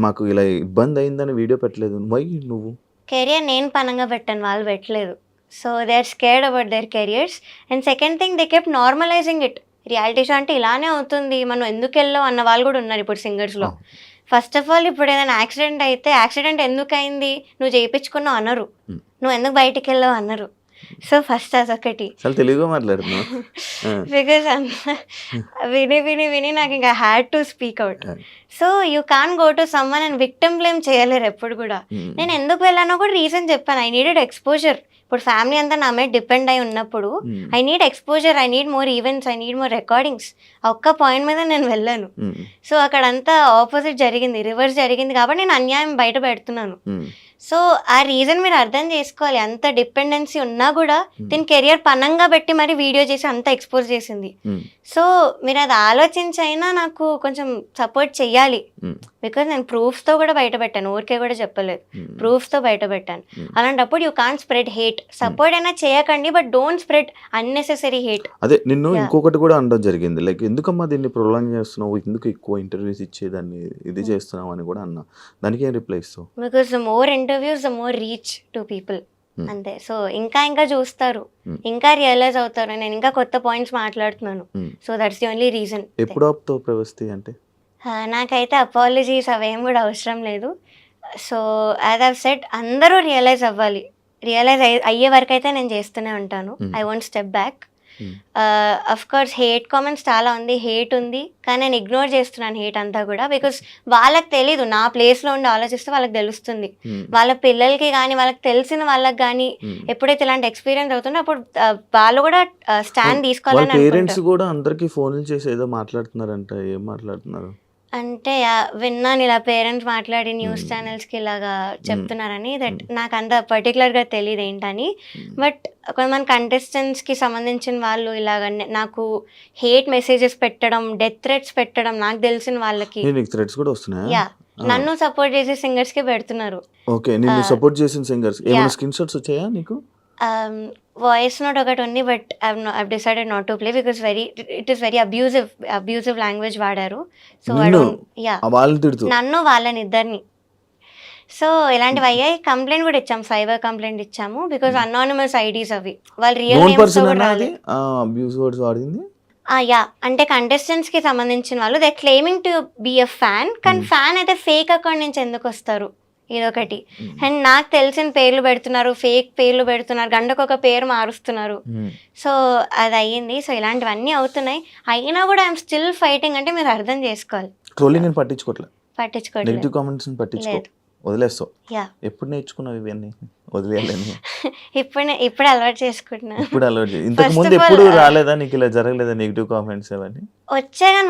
Speaker 2: మాకు ఇలా ఇబ్బంది అయిందని వీడియో పెట్టలేదు. వై? నువ్వు
Speaker 3: కెరియర్ నేను పనంగా పెట్టాను, వాళ్ళు పెట్టలేదు. So they are scared about their careers. And second thing they kept normalising it. Reality show అంటే ఇలానే అవుతుంది, మనం ఎందుకు వెళ్ళావు అన్న వాళ్ళు కూడా ఉన్నారు ఇప్పుడు సింగర్స్లో. ఫస్ట్ ఆఫ్ ఆల్ ఇప్పుడు ఏదైనా యాక్సిడెంట్ అయితే యాక్సిడెంట్ ఎందుకు అయింది, నువ్వు చేయించుకున్నావు అనరు, నువ్వు ఎందుకు బయటికి వెళ్ళావు అనరు. సో ఫస్ట్ అదొకటి.
Speaker 2: చాలా తెలుగుగా మాట్లాడుతున్నావు.
Speaker 3: బికాజ్ విని విని విని నాకు ఇంకా had to speak out. So you can go to someone and victim blame చేయలేరు ఎప్పుడు కూడా. నేను ఎందుకు వెళ్ళానో కూడా రీజన్ చెప్పాను. I needed exposure. ఇప్పుడు ఫ్యామిలీ అంతా నా మీద డిపెండ్ అయి ఉన్నప్పుడు I need exposure, I need more events, I need more recordings. ఆ ఒక్క పాయింట్ మీద నేను వెళ్ళాను. సో అక్కడంతా ఆపోజిట్ జరిగింది, రివర్స్ జరిగింది కాబట్టి నేను అన్యాయం బయట పెడుతున్నాను. సో ఆ రీజన్ మీరు అర్థం చేసుకోవాలి. అంత డిపెండెన్సీ ఉన్నా కూడా దీని కెరియర్ పనంగా పెట్టి మరి వీడియో చేసి అంత ఎక్స్పోజ్ చేసింది. సో మీరు అది ఆలోచించైనా నాకు కొంచెం సపోర్ట్ చెయ్యాలి. బికాజ్ నేను ప్రూఫ్స్తో కూడా బయట పెట్టాను, ఊరికే కూడా చెప్పలేదు, ప్రూఫ్స్తో బయట పెట్టాను. అలాంటప్పుడు you can't spread hate. Support అయినా చేయకండి, but don't spread unnecessary hate.
Speaker 2: అదే నిన్ను ఇంకొకటి కూడా అనడం జరిగింది, లైక్ ఎందుకమ్మా దీన్ని ప్రొలాంగ్ చేస్తున్నావు, ఎందుకు ఎక్కువ ఇంటర్వ్యూస్ ఇచ్చేదాన్ని ఇది చేస్తున్నావు అని కూడా అన్నా. దానికి ఏం రిప్లై ఇస్తావు?
Speaker 3: Because the more interviews the more reach to people. అంతే. సో ఇంకా చూస్తారు, ఇంకా రియలైజ్ అవుతారు, నేను ఇంకా కొత్త పాయింట్స్ మాట్లాడుతున్నాను. So that's the only reason.
Speaker 2: ఎప్పుడు ఆపుతావు ప్రవస్తి అంటే?
Speaker 3: నాకైతే అపాలజీస్ అవేం కూడా అవసరం లేదు. సో యాజ్ ఐవ్ సెడ్, అందరూ రియలైజ్ అవ్వాలి. రియలైజ్ అయ్యే వరకు అయితే నేను చేస్తూనే ఉంటాను. I won't step back. Of course hate comments చాలా ఉంది, హేట్ ఉంది, కానీ నేను ఇగ్నోర్ చేస్తున్నాను హేట్ అంతా కూడా. బికాస్ వాళ్ళకి తెలీదు, నా ప్లేస్లో ఉండి ఆలోచిస్తే వాళ్ళకి తెలుస్తుంది. వాళ్ళ పిల్లలకి కానీ వాళ్ళకి తెలిసిన వాళ్ళకి కానీ ఎప్పుడైతే ఇలాంటి ఎక్స్పీరియన్స్ అవుతుందో అప్పుడు వాళ్ళు కూడా స్టాండ్ తీసుకోవాలని
Speaker 2: అనుకుంటారు. పేరెంట్స్ కూడా అందరికీ ఫోన్లు చేసి ఏదో మాట్లాడుతున్నారంట, ఏం మాట్లాడుతున్నారు
Speaker 3: అంటే విన్నాను ఇలా పేరెంట్స్ మాట్లాడి న్యూస్ ఛానల్స్కి ఇలాగా చెప్తున్నారని. దట్ నాకు అంత పర్టికులర్గా తెలియదు ఏంటని. బట్ కొంతమంది కంటెస్టెంట్స్కి సంబంధించిన వాళ్ళు ఇలాగ నాకు హేట్ మెసేజెస్ పెట్టడం, డెత్ థ్రెట్స్ పెట్టడం, నాకు తెలిసిన వాళ్ళకి
Speaker 2: థ్రెట్స్ కూడా వస్తున్నాయి.
Speaker 3: యా, నన్ను సపోర్ట్ చేసే సింగర్స్కి పెడుతున్నారు.
Speaker 2: ఓకే, నిన్ను సపోర్ట్ చేసిన సింగర్స్ ఏమైనా స్క్రీన్ షాట్స్ వచ్చాయా నీకు?
Speaker 3: వాయిస్ నోట్ ఒకటి ఉంది, but I decided not to play because it is very abusive language వాడారు. సో నన్ను వాళ్ళని ఇద్దరిని. సో ఇలాంటివి అయ్యాయి. కంప్లైంట్ కూడా ఇచ్చాము, సైబర్ కంప్లైంట్ ఇచ్చాము. బికాస్ అనానిమస్ ఐడీస్ అవి, వాళ్ళ రియల్ నేమ్స్ కూడా రాలేదు. యా, అంటే కంటెస్టెంట్స్ కి సంబంధించిన వాళ్ళు they claiming to be a fan, కానీ ఫ్యాన్ అయితే ఫేక్ అకౌంట్ నుంచి ఎందుకు వస్తారు, ఇదొకటి. అండ్ నాకు తెలిసిన పేర్లు పెడుతున్నారు, ఫేక్ పేర్లు పెడుతున్నారు, గంటకు ఒక పేరు మారుస్తున్నారు. సో అది అయ్యింది. సో ఇలాంటివన్నీ అవుతున్నాయి. అయినా కూడా ఐఎమ్ స్టిల్ ఫైటింగ్. అంటే మీరు అర్థం చేసుకోవాలి. పట్టించుకోవట్లేదు,
Speaker 2: వదిలేస్తావు. ఎప్పుడు నేర్చుకున్నావు ఇవన్నీ వదిలేయాలని?
Speaker 3: ఇప్పుడు అలవాటు చేసుకుంటున్నా.
Speaker 2: ఇంతకు ముందు ఎప్పుడు రాలేదా నీకు, ఇలా జరగలేదా నెగిటివ్ కామెంట్స్ అవన్నీ?
Speaker 3: వచ్చాయి కానీ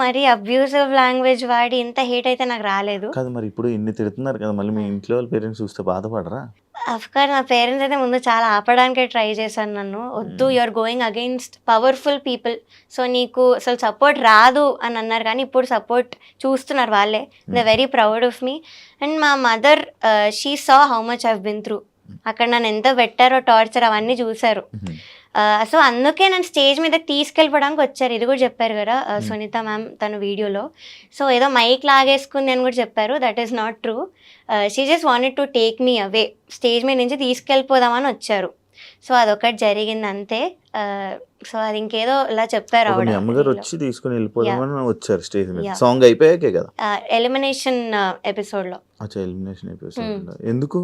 Speaker 3: మరి అబ్యూజివ్ లాంగ్వేజ్ వాడి ఇంత హేట్ అయితే నాకు రాలేదు.
Speaker 2: కాదు మరి ఇప్పుడు ఇన్ని తిడుతున్నారు కదా, మళ్ళీ మీ ఇంట్లో వాళ్ళ పేరెంట్స్ చూస్తే బాధపడరా?
Speaker 3: అఫ్కోర్స్ నా పేరెంట్స్ అయితే ముందు చాలా ఆపడానికే ట్రై చేశాను నన్ను. వద్దు, you're going against powerful people, so నీకు అసలు సపోర్ట్ రాదు అని అన్నారు. కానీ ఇప్పుడు సపోర్ట్ చూస్తున్నారు వాళ్ళే. They very proud of me. And మా mother, she saw how much I've been through. అక్కడ నన్ను ఎంత పెట్టారో, టార్చర్ అవన్నీ చూశారు. సో అందుకే నన్ను స్టేజ్ మీదకి తీసుకెళ్ళిపోవడానికి వచ్చారు. ఇది కూడా చెప్పారు కదా సునీత మ్యామ్ తన వీడియోలో. సో ఏదో మైక్ లాగేసుకుంది అని కూడా చెప్పారు. That is not true. She just wanted to take me away, stage మీద నుంచి తీసుకెళ్ళిపోదామని వచ్చారు. సో అదొకటి జరిగింది అంతే. సో అది ఇంకేదో ఇలా చెప్పారు. ఎలిమినేషన్ ఎపిసోడ్లో
Speaker 2: ఎందుకు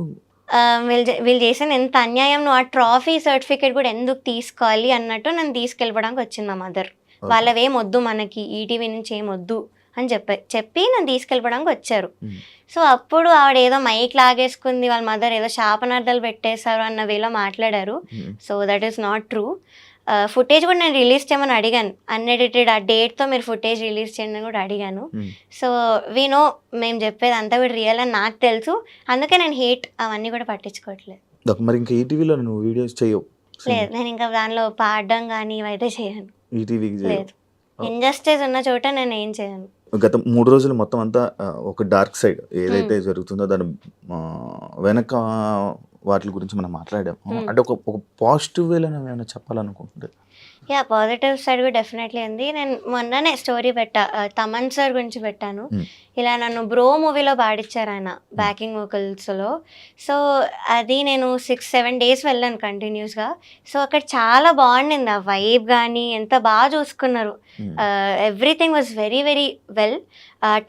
Speaker 3: వీళ్ళు చేసిన ఎంత అన్యాయం, నువ్వు ఆ ట్రాఫీ సర్టిఫికేట్ కూడా ఎందుకు తీసుకోవాలి అన్నట్టు నన్ను తీసుకెళ్ళిపోవడానికి వచ్చింది మా మదర్. వాళ్ళవేం వద్దు మనకి, ఈటీవీ నుంచి ఏం వద్దు అని చెప్పి నన్ను తీసుకెళ్ళిపోవడానికి వచ్చారు. సో అప్పుడు ఆవిడ ఏదో మైక్ లాగేసుకుంది, వాళ్ళ మదర్ ఏదో శాపనార్థాలు పెట్టేశారు అన్న వేలో మాట్లాడారు. So that is not true. Footage కూడా నేను రిలీజ్ చేయమని అడిగాను, అన్ఎడిటెడ్ ఆ డేట్తో మీరు ఫుటేజ్ రిలీజ్ చేయండి కూడా అడిగాను. సో వీనో మేము చెప్పేది అంతా కూడా రియల్ అని నాకు తెలుసు. అందుకే నేను హేట్ అవన్నీ కూడా పట్టించుకోవట్లేదు.
Speaker 2: మరి ఇంకా ఈటీవీలో నువ్వు వీడియోస్ చేయవు?
Speaker 3: లేదు, నేను ఇంకా దానిలో పాడడం కానీ ఇవైతే చేయను. లేదు, ఇంజస్టిస్ ఉన్న చోట నేను ఏం చేయను.
Speaker 2: గత 3 రోజులు మొత్తం అంతా ఒక డార్క్ సైడ్ ఏదైతే జరుగుతుందో దాని వెనక వాటి గురించి మనం మాట్లాడాము. అంటే ఒక పాజిటివ్ వేలో ఏమైనా చెప్పాలనుకుంటుంది?
Speaker 3: యా, పాజిటివ్ సైడ్ కూడా డెఫినెట్లీ ఉంది. నేను మొన్ననే స్టోరీ తమన్ సార్ గురించి పెట్టాను. ఇలా నన్ను బ్రో మూవీలో పాడించారు ఆయన బ్యాకింగ్ వోకల్స్లో. సో అది నేను 6-7 డేస్ వెళ్ళాను కంటిన్యూస్గా. సో అక్కడ చాలా బాగుండింది ఆ వైబ్ కానీ, ఎంత బాగా చూసుకున్నారు. Everything was very very well.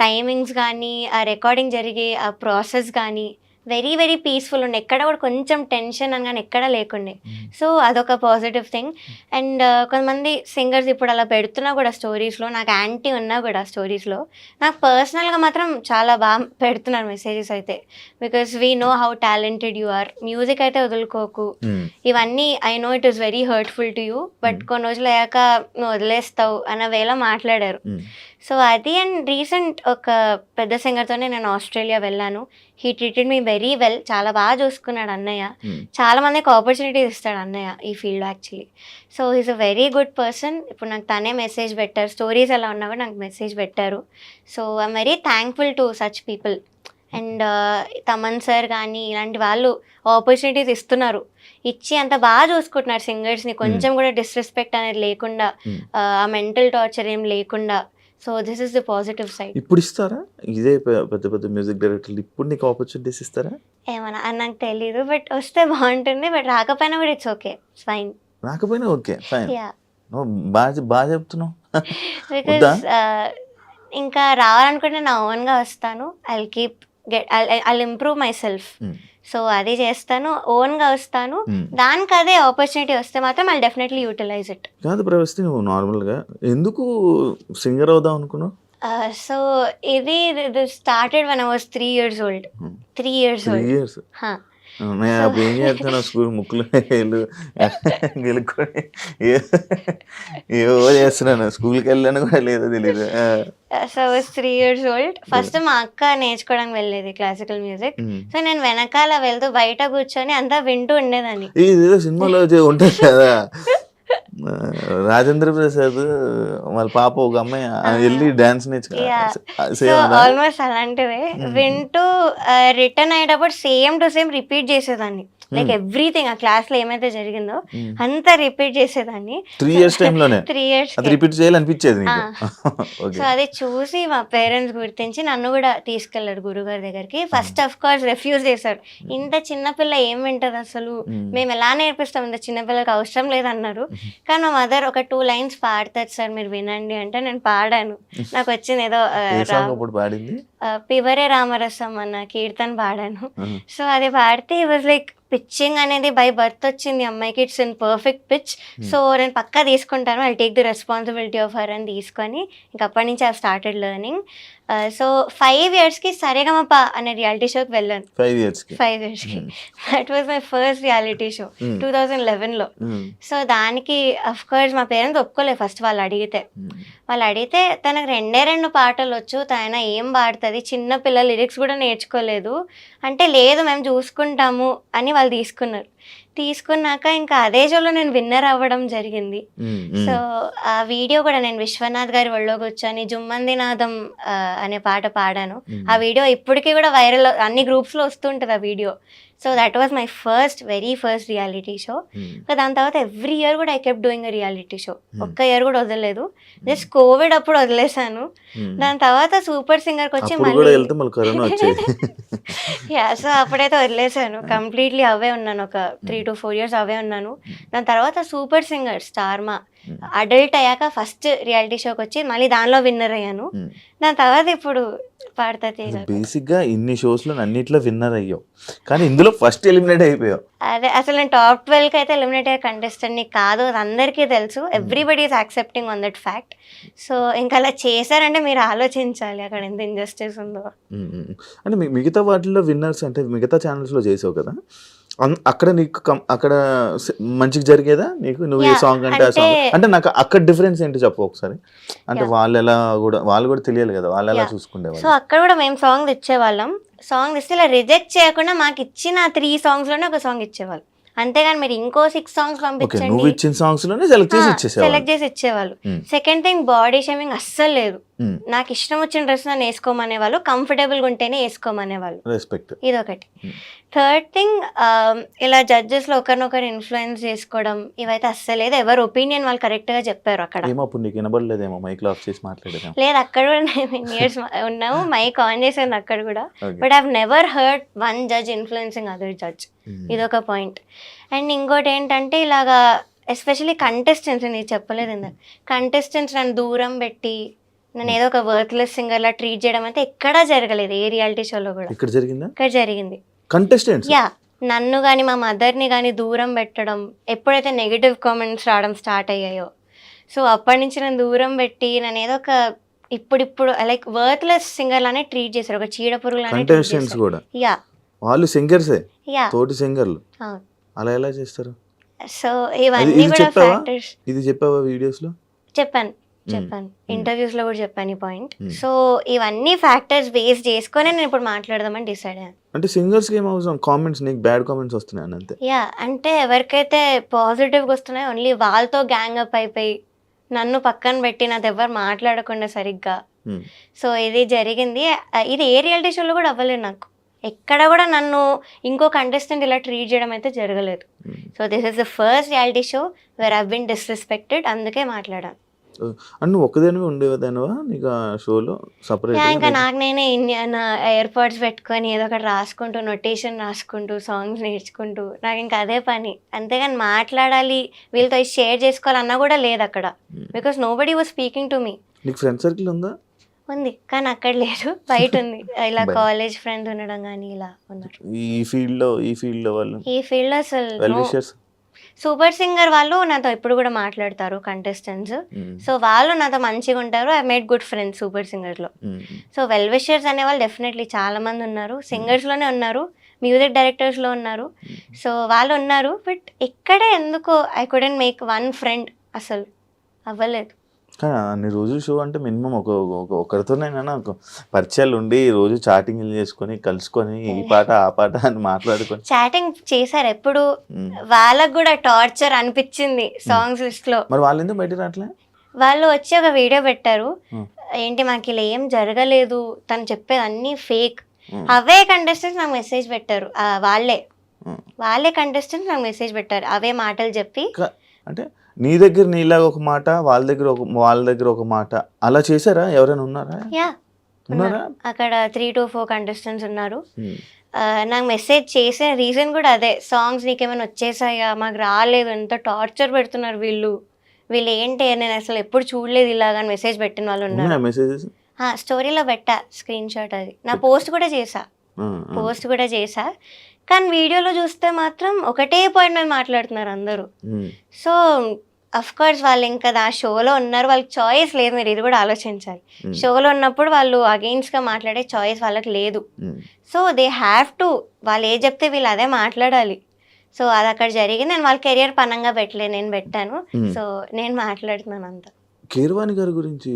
Speaker 3: Timings కానీ, ఆ రికార్డింగ్ జరిగే ఆ ప్రాసెస్ కానీ వెరీ వెరీ పీస్ఫుల్ ఉండే, ఎక్కడ కూడా కొంచెం టెన్షన్ అని కానీ ఎక్కడ లేకుండే. సో అదొక పాజిటివ్ థింగ్. అండ్ కొంతమంది సింగర్స్ ఇప్పుడు అలా పెడుతున్నా కూడా స్టోరీస్లో, నాకు యాంటీ ఉన్నా కూడా స్టోరీస్లో, నాకు పర్సనల్గా మాత్రం చాలా బాగా పెడుతున్నారు మెసేజెస్ అయితే. Because we know how talented you are, music అయితే వదులుకోకు, ఇవన్నీ I know it is very hurtful to you, but కొన్ని రోజులు అయ్యాక నువ్వు వదిలేస్తావు అన్న వేళ మాట్లాడారు. సో అది. అండ్ రీసెంట్ ఒక పెద్ద సింగర్తోనే నేను ఆస్ట్రేలియా వెళ్ళాను. He treated me very well, చాలా బాగా చూసుకున్నాడు అన్నయ్య. చాలా మందికి ఆపర్చునిటీస్ ఇస్తాడు అన్నయ్య ఈ field actually. So he's a very good person. ఇప్పుడు నాకు తనే మెసేజ్ పెట్టారు, స్టోరీస్ ఎలా ఉన్నా కూడా నాకు మెసేజ్ పెట్టారు. So I'm very thankful to such people. And Thaman sir కానీ ఇలాంటి వాళ్ళు ఆపర్చునిటీస్ ఇస్తున్నారు, ఇచ్చి అంత బాగా చూసుకుంటున్నారు సింగర్స్ని, కొంచెం కూడా డిస్రెస్పెక్ట్ అనేది లేకుండా, ఆ మెంటల్ టార్చర్ ఏం లేకుండా. So this is the positive side.
Speaker 2: ఇప్పుడు ఇస్తారా ఇదే పెద్ద పెద్ద మ్యూజిక్ డైరెక్టర్లు ఇప్పుడు నీకు ఆపర్చునిటీస్ ఇస్తారా?
Speaker 3: ఏమన్నా అని నాకు తెలీదు, బట్ వస్తే బాగుంటుంది. బట్ రాకపోయినా కూడా ఇట్స్ ఓకే, ఇట్స్ ఫైన్.
Speaker 2: రాకపోయినా ఓకే ఫైన్.
Speaker 3: యా,
Speaker 2: బాగా చెప్తున్నావు.
Speaker 3: బికాస్ ఇంకా రావాలనుకుంటే నా ఓన్గా వస్తాను. I'll improve my self. So అది చేస్తాను, ఓన్గా వస్తాను. దానికి అదే ఆపర్చునిటీ వస్తే మాత్రం ఐల్ డెఫినెట్లీ యూటిలైజ్ ఇట్.
Speaker 2: కాదు ప్రవస్తి, నువ్వు నార్మల్గా ఎందుకు సింగర్ అవుదాం అనుకున్నావు?
Speaker 3: సో ఇది started when I was 3 years old. 3 years old.
Speaker 2: 3 years. నేను అప్పుడు ఏం చేస్తాను, స్కూల్ ముక్కులు గెలుక్కొని ఏవో చేస్తున్నాను, స్కూల్కి వెళ్ళాను కూడా లేదో తెలీదు.
Speaker 3: So I was 3 years old. First మా అక్క నేర్చుకోవడానికి వెళ్ళేది క్లాసికల్ మ్యూజిక్. సో నేను వెనకాల వెళ్తూ బయట కూర్చొని అంతా వింటూ ఉండేదాన్ని.
Speaker 2: ఇది సినిమాలో ఉంటుంది కదా, రాజేంద్ర ప్రసాద్ వాళ్ళ పాప ఒక అమ్మాయి వెళ్ళి డాన్స్
Speaker 3: సో ఆల్మోస్ట్ అలాంటిదే వింటూ రిటర్న్ అయ్యేటప్పుడు సేమ్ టు సేమ్ రిపీట్ చేసేదాన్ని. లైక్ ఎవ్రీథింగ్ ఆ క్లాస్ లో ఏమైతే జరిగిందో అంతా రిపీట్ చేసేదాన్ని.
Speaker 2: 3 years టైంలోనే
Speaker 3: 3 years
Speaker 2: రిపీట్ చేయాలనిపించేది.
Speaker 3: సో అది చూసి మా పేరెంట్స్ గుర్తించి నన్ను కూడా తీసుకెళ్లారు గురుగారి దగ్గరికి. ఫస్ట్ ఆఫ్ కోర్స్ రిఫ్యూజ్ చేశారు, ఇంత చిన్నపిల్ల ఏం వింటది అసలు, మేము ఎలా నేర్పిస్తాం, ఇంత చిన్నపిల్లకి అవసరం లేదన్నారు. కానీ మా మదర్ ఒక 2 lines పాడతారు సార్ మీరు వినండి అంటే నేను పాడాను. నాకు వచ్చింది ఏదో పివరే రామరసం అన్న కీర్తన పాడాను. సో అది పాడితే ఇట్ వాజ్ లైక్ పిచ్చింగ్ అనేది బై బర్త్ వచ్చింది అమ్మాయికి, it's in perfect pitch. So నేను పక్కా తీసుకుంటాను, I take the responsibility of her అని తీసుకొని ఇంక అప్పటి నుంచి ఐ స్టార్టెడ్ లెర్నింగ్. సో 5 yearsకి సరేగమప అనే రియాలిటీ షోకి వెళ్ళాను. 5 yearsకి that was my first reality show 2011లో. సో దానికి అఫ్ కోర్స్ మా పేరెంట్స్ ఒప్పుకోలేదు ఫస్ట్. వాళ్ళు అడిగితే తనకు 2 పాటలు వచ్చు, తన ఏం పాడుతుంది, చిన్న పిల్లల లిరిక్స్ కూడా నేర్చుకోలేదు అంటే, లేదు మేము చూసుకుంటాము అని వాళ్ళు తీసుకున్నాక ఇంకా అదే షోలో నేను విన్నర్ అవ్వడం జరిగింది. సో ఆ వీడియో కూడా నేను విశ్వనాథ్ గారి ఒళ్ళో కూర్చొని జుమ్మందినాథం అనే పాట పాడాను. ఆ వీడియో ఇప్పటికీ కూడా వైరల్, అన్ని గ్రూప్స్లో వస్తుంటుంది ఆ video. So that was my very first reality show. దాని తర్వాత ఎవ్రీ ఇయర్ కూడా I kept doing reality show. ఒక్క ఇయర్ కూడా వదలలేదు. జస్ట్ కోవిడ్ అప్పుడు వదిలేసాను. దాని తర్వాత సూపర్ సింగర్కి వచ్చి సో అప్పుడైతే వదిలేసాను కంప్లీట్లీ. అవే ఉన్నాను ఒక 3 to 4 years అవే ఉన్నాను. దాని తర్వాత సూపర్ సింగర్ స్టార్మా అడల్ట్ అయ్యాక ఫస్ట్ రియాలిటీ షోకి వచ్చి మళ్ళీ దానిలో విన్నర్ అయ్యాను. దాని తర్వాత ఇప్పుడు
Speaker 2: బేసిక్ గా ఇన్ని షోస్ లో అన్నిట్లో విన్నర్ అయ్యావు, కానీ ఇందులో ఫస్ట్ ఎలిమినేట్ అయిపోయావు.
Speaker 3: అదే అసలు నేను టాప్ 12 అయితే ఎలిమినేట్ అయ్యే కంటెస్టెంట్ కాదు, అది అందరికీ తెలుసు. Everybody is accepting on that fact. So ఇంకా అలా చేశారంటే మీరు ఆలోచించాలి అక్కడ ఎంత ఇంజస్టిస్ ఉందో.
Speaker 2: అంటే మిగతా వాటిల్లో విన్నర్స్ అంటే మిగతా ఛానల్స్ లో చేసావు కదా, అక్కడ నీకు అక్కడ మంచిగా జరిగేదా నీకు? నువ్వు ఏ సాంగ్ అంటే ఆ సాంగ్ అంటే నాకు అక్కడ డిఫరెన్స్ ఏంటి చెప్పు ఒకసారి. అంటే వాళ్ళు కూడా తెలియాలి కదా, వాళ్ళు ఎలా చూసుకునేవాళ్ళు.
Speaker 3: సో అక్కడ కూడా మేము సాంగ్ ఇచ్చేవాళ్ళం. సాంగ్ ఇస్తే ఇలా రిజెక్ట్ చేయకుండా మాకు ఇచ్చిన 3 songs లోనే ఒక సాంగ్ ఇచ్చేవాళ్ళు. అంతేగాని మీరు ఇంకో 6 songs పంపించండి,
Speaker 2: నువ్వు ఇచ్చిన సాంగ్స్ లోనే సెలెక్ట్ చేసి ఇచ్చేవాళ్ళు.
Speaker 3: సెకండ్ థింగ్, బాడీ షేమింగ్ అస్సలు లేదు. నాకు ఇష్టం వచ్చిన డ్రెస్ నన్ను వేసుకోమనేవాళ్ళు, కంఫర్టబుల్గా ఉంటేనే వేసుకోమనేవాళ్ళు.
Speaker 2: రెస్పెక్ట్.
Speaker 3: ఇదొకటి. థర్డ్ థింగ్, ఇలా జడ్జెస్లో ఒకరినొకరు ఇన్ఫ్లుయెన్స్ చేసుకోవడం ఇవైతే అస్సలు లేదు. ఎవరు ఒపీనియన్ వాళ్ళు కరెక్ట్గా చెప్పారు అక్కడ. లేదు, అక్కడ కూడా నేను ఇయర్స్ ఉన్నాము, మైక్ ఆన్ చేసాను అక్కడ కూడా. But I have never heard one judge influencing other judge. ఇదొక పాయింట్. అండ్ ఇంకోటి ఏంటంటే ఇలాగా ఎస్పెషలీ కంటెస్టెంట్స్, నేను చెప్పలేదు ఇందాక, కంటెస్టెంట్స్ నన్ను దూరం పెట్టి నేను ఏదో ఒక వర్త్లెస్ సింగర్ లా ట్రీట్ చేయడం అయితే ఎక్కడా జరగలేదు ఏ రియాలిటీ షోలో కూడా.
Speaker 2: ఇక్కడ జరిగింది. కంటెస్టెంట్స్
Speaker 3: యా, నన్ను కానీ మా మదర్ని కానీ దూరం పెట్టడం, ఎప్పుడైతే నెగిటివ్ కామెంట్స్ రావడం స్టార్ట్ అయ్యాయో, సో అప్పటి నుంచి నన్ను దూరం పెట్టి నన్ను ఏదో ఒక ఇప్పుడు లైక్ వర్త్లెస్ సింగర్ లానే ట్రీట్ చేశారు, ఒక చీడ పురుగు లానే ట్రీట్
Speaker 2: కంటెస్టెంట్స్
Speaker 3: చేశారు.
Speaker 2: కూడా
Speaker 3: యా
Speaker 2: వాళ్ళు సింగర్సే,
Speaker 3: యా,
Speaker 2: తోటి సింగర్లు,
Speaker 3: అవును.
Speaker 2: అలా ఎలా చేస్తారు?
Speaker 3: సో ఇవన్నీ
Speaker 2: ఇది
Speaker 3: కూడా
Speaker 2: చెప్పావా?
Speaker 3: ఫ్యాక్టర్స్.
Speaker 2: ఇది చెప్పావా వీడియోస్ లో?
Speaker 3: చెప్పాను ఇంటర్వ్యూస్ లో కూడా చెప్పాను ఈ పాయింట్. సో ఇవన్నీ ఫ్యాక్టర్స్ బేస్ చేసుకొని నేను ఇప్పుడు మాట్లాడదామని డిసైడ్ అయ్యాను.
Speaker 2: అంటే సింగర్స్ కి ఏం అవసరం కామెంట్స్, నీకు బ్యాడ్ కామెంట్స్ వస్తున్నాయి అంతే.
Speaker 3: యా, అంటే ఎవరికైతే పాజిటివ్గా వస్తున్నాయో ఓన్లీ వాళ్ళతో గ్యాంగ్ అప్ అయిపోయి నన్ను పక్కన పెట్టి నాతో ఎవరు మాట్లాడకుండా సరిగ్గా. సో ఇది జరిగింది. ఇది ఏ రియాలిటీ షోలో కూడా అవ్వలేదు నాకు. ఎక్కడ కూడా నన్ను ఇంకో కంటెస్టెంట్ ఇలా ట్రీట్ చేయడం అయితే జరగలేదు. So this is the first reality show where I been disrespected. అందుకే మాట్లాడాను.
Speaker 2: అండ్ ఒక్కదానివి ఉండేదానివా నీకు ఆ షోలో సపరేట్?
Speaker 3: ఇంకా నాకు నేనే నా ఎయిర్పాడ్స్ పెట్టుకొని ఏదో ఒకటి రాసుకుంటూ, నొటేషన్ రాసుకుంటూ, సాంగ్స్ నేర్చుకుంటూ, నాకు ఇంకా అదే పని. అంతేగాని మాట్లాడాలి, వీళ్ళతో షేర్ చేసుకోవాలన్నా కూడా లేదు అక్కడ. Because nobody was speaking to me.
Speaker 2: నీకు ఫ్రెండ్ సర్కిల్ ఉందా?
Speaker 3: ఉంది, కానీ అక్కడ లేదు, బయట ఉంది. ఇలా కాలేజ్ ఫ్రెండ్స్ ఉండడం కానీ ఇలా ఉన్నారు.
Speaker 2: ఈ ఫీల్డ్ లో వాళ్ళు,
Speaker 3: ఈ ఫీల్డ్ అసలు
Speaker 2: వెల్ విషర్స్,
Speaker 3: సూపర్ సింగర్ వాళ్ళు నాతో ఇప్పుడు కూడా మాట్లాడతారు కంటెస్టెంట్స్. సో వాళ్ళు నాతో మంచిగా ఉంటారు. I made good friends super singer లో. సో వెల్ విషర్స్ అనే వాళ్ళు డెఫినెట్లీ చాలా మంది ఉన్నారు. సింగర్స్ లోనే ఉన్నారు, మ్యూజిక్ డైరెక్టర్స్ లో ఉన్నారు. సో వాళ్ళు ఉన్నారు. బట్ ఇక్కడే ఎందుకో I couldn't make one friend, అసలు అవ్వలేదు.
Speaker 2: కానీ అన్ని రోజులు షో అంటే మినిమం ఒకరితోనైనా ఒక పరిచయాలు ఉండి రోజు చాటింగ్ చేసుకొని కలుసుకొని ఈ పాట ఆ పాట అని మాట్లాడుకొని.
Speaker 3: చాటింగ్ చేశారు ఎప్పుడు, వాళ్ళకు కూడా టార్చర్ అనిపించింది సాంగ్స్ లిస్ట్ లో.
Speaker 2: మరి వాళ్ళు ఎందుకు బయట రావట్లే?
Speaker 3: వాళ్ళు వచ్చి ఒక వీడియో పెట్టారు, ఏంటి మాకు ఇలా ఏం జరగలేదు, తను చెప్పేది అన్ని ఫేక్. అవే కంటెస్టెంట్స్ నాకు మెసేజ్ పెట్టారు, వాళ్ళే కంటెస్టెంట్స్ నాకు మెసేజ్ పెట్టారు అవే మాటలు చెప్పి.
Speaker 2: అంటే నీ దగ్గర నీలాగా ఒక మాట, వాళ్ళ దగ్గర ఒక మాట, అలా చేశారా? ఎవరైనా ఉన్నారా?
Speaker 3: యా, అక్కడ 3 to 4 కంటెస్టెంట్స్ ఉన్నారు. నాకు మెసేజ్ చేసిన రీజన్ కూడా అదే, సాంగ్స్ నీకేమైనా వచ్చేసాయా, మాకు రాలేదు, ఎంత టార్చర్ పెడుతున్నారు వీళ్ళు ఏంటి, నేను అసలు ఎప్పుడు చూడలేదు ఇలాగా అని మెసేజ్ పెట్టిన వాళ్ళు ఉన్నారు. స్టోరీలో పెట్టా స్క్రీన్ షాట్, అది నా పోస్ట్ కూడా చేసా. కానీ వీడియోలో చూస్తే మాత్రం ఒకటే పాయింట్ మీద మాట్లాడుతున్నారు అందరూ. సో అఫ్ కోర్స్ వాళ్ళు ఇంకా ఆ షోలో ఉన్నారు, వాళ్ళకి చాయిస్ లేదు. మీరు ఇది కూడా ఆలోచించాలి, షోలో ఉన్నప్పుడు వాళ్ళు అగెయిన్స్ట్ గా మాట్లాడే చాయిస్ వాళ్ళకి లేదు. సో దే హ్యావ్ టు, వాళ్ళు ఏ చెప్తే వీళ్ళు అదే మాట్లాడాలి. సో అది అక్కడ జరిగింది. నేను వాళ్ళ కెరియర్ పనంగా పెట్టలేదు, నేను పెట్టాను. సో నేను మాట్లాడుతున్నాను అంతా.
Speaker 2: కీరవాణి గారి గురించి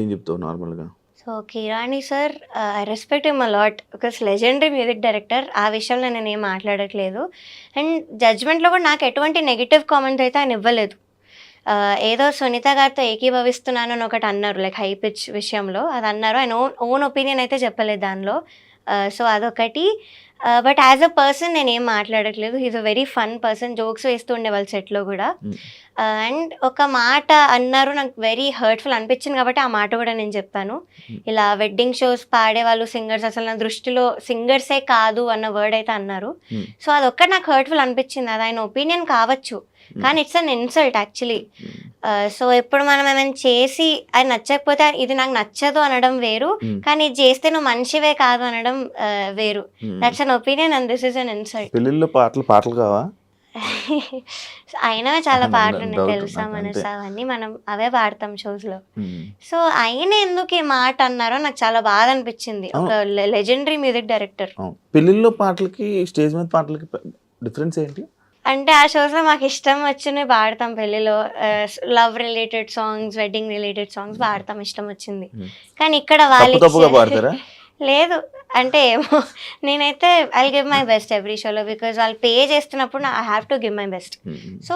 Speaker 2: ఏం చెప్తావు నార్మల్గా?
Speaker 3: So Keeravani sir, I respect him a lot, because legendary music director. ఆ విషయంలో నేను ఏం మాట్లాడట్లేదు. అండ్ జడ్జ్మెంట్లో కూడా నాకు ఎటువంటి నెగిటివ్ కామెంట్స్ అయితే ఆయన ఇవ్వలేదు. ఏదో సునీత గారితో ఏకీభవిస్తున్నాను అని ఒకటి అన్నారు, లైక్ హై పిచ్ విషయంలో అది అన్నారు. ఆయన ఓన్ ఒపీనియన్ అయితే చెప్పలేదు దానిలో. సో అదొకటి. బట్ యాజ్ అ పర్సన్ నేను ఏం మాట్లాడట్లేదు. He's a very fun person, jokes వేస్తూ ఉండే వాళ్ళ సెట్లో కూడా. అండ్ ఒక మాట అన్నారు, నాకు వెరీ హర్ట్ఫుల్ అనిపించింది కాబట్టి ఆ మాట కూడా నేను చెప్పాను. ఇలా వెడ్డింగ్ షోస్ పాడే వాళ్ళు సింగర్స్ అసలు నా దృష్టిలో సింగర్సే కాదు అన్న వర్డ్ అయితే అన్నారు. సో అదొక్కటి నాకు హర్ట్ఫుల్ అనిపించింది. అది ఆయన ఒపీనియన్ కావచ్చు, కానీ it's an insult actually. So ఇప్పుడు మనం ఏమైనా చేసి అది నచ్చకపోతే ఇది నాకు నచ్చదు అనడం వేరు, కానీ ఇది చేస్తే నువ్వు మనిషివే కాదు అనడం వేరు. That's an opinion and this is an insult.
Speaker 2: పెళ్ళిళ్ళలో పాటలు కావా?
Speaker 3: అయినా చాలా పాటలు ఉన్నాయి, తెలుసా మనసా అవన్నీ, మనం అవే పాడతాం షోస్ లో. సో ఆయన ఎందుకు ఈ మాట అన్నారో నాకు చాలా బాధ అనిపించింది. ఒక లెజెండరీ మ్యూజిక్ డైరెక్టర్.
Speaker 2: పెళ్ళిళ్ళలో పాటలకి స్టేజ్ మీద పాటలకి డిఫరెన్స్ ఏంటి
Speaker 3: అంటే, ఆ షోస్ లో మాకు ఇష్టం వచ్చినవి పాడతాం. పెళ్లిలో love related songs, wedding related songs పాడతాం ఇష్టం వచ్చింది. కానీ ఇక్కడ వాళ్ళు లేదు అంటే ఏమో, నేనైతే I give my best every షోలో, బికాజ్ వాళ్ళు పే చేస్తున్నప్పుడు I have to give my best. So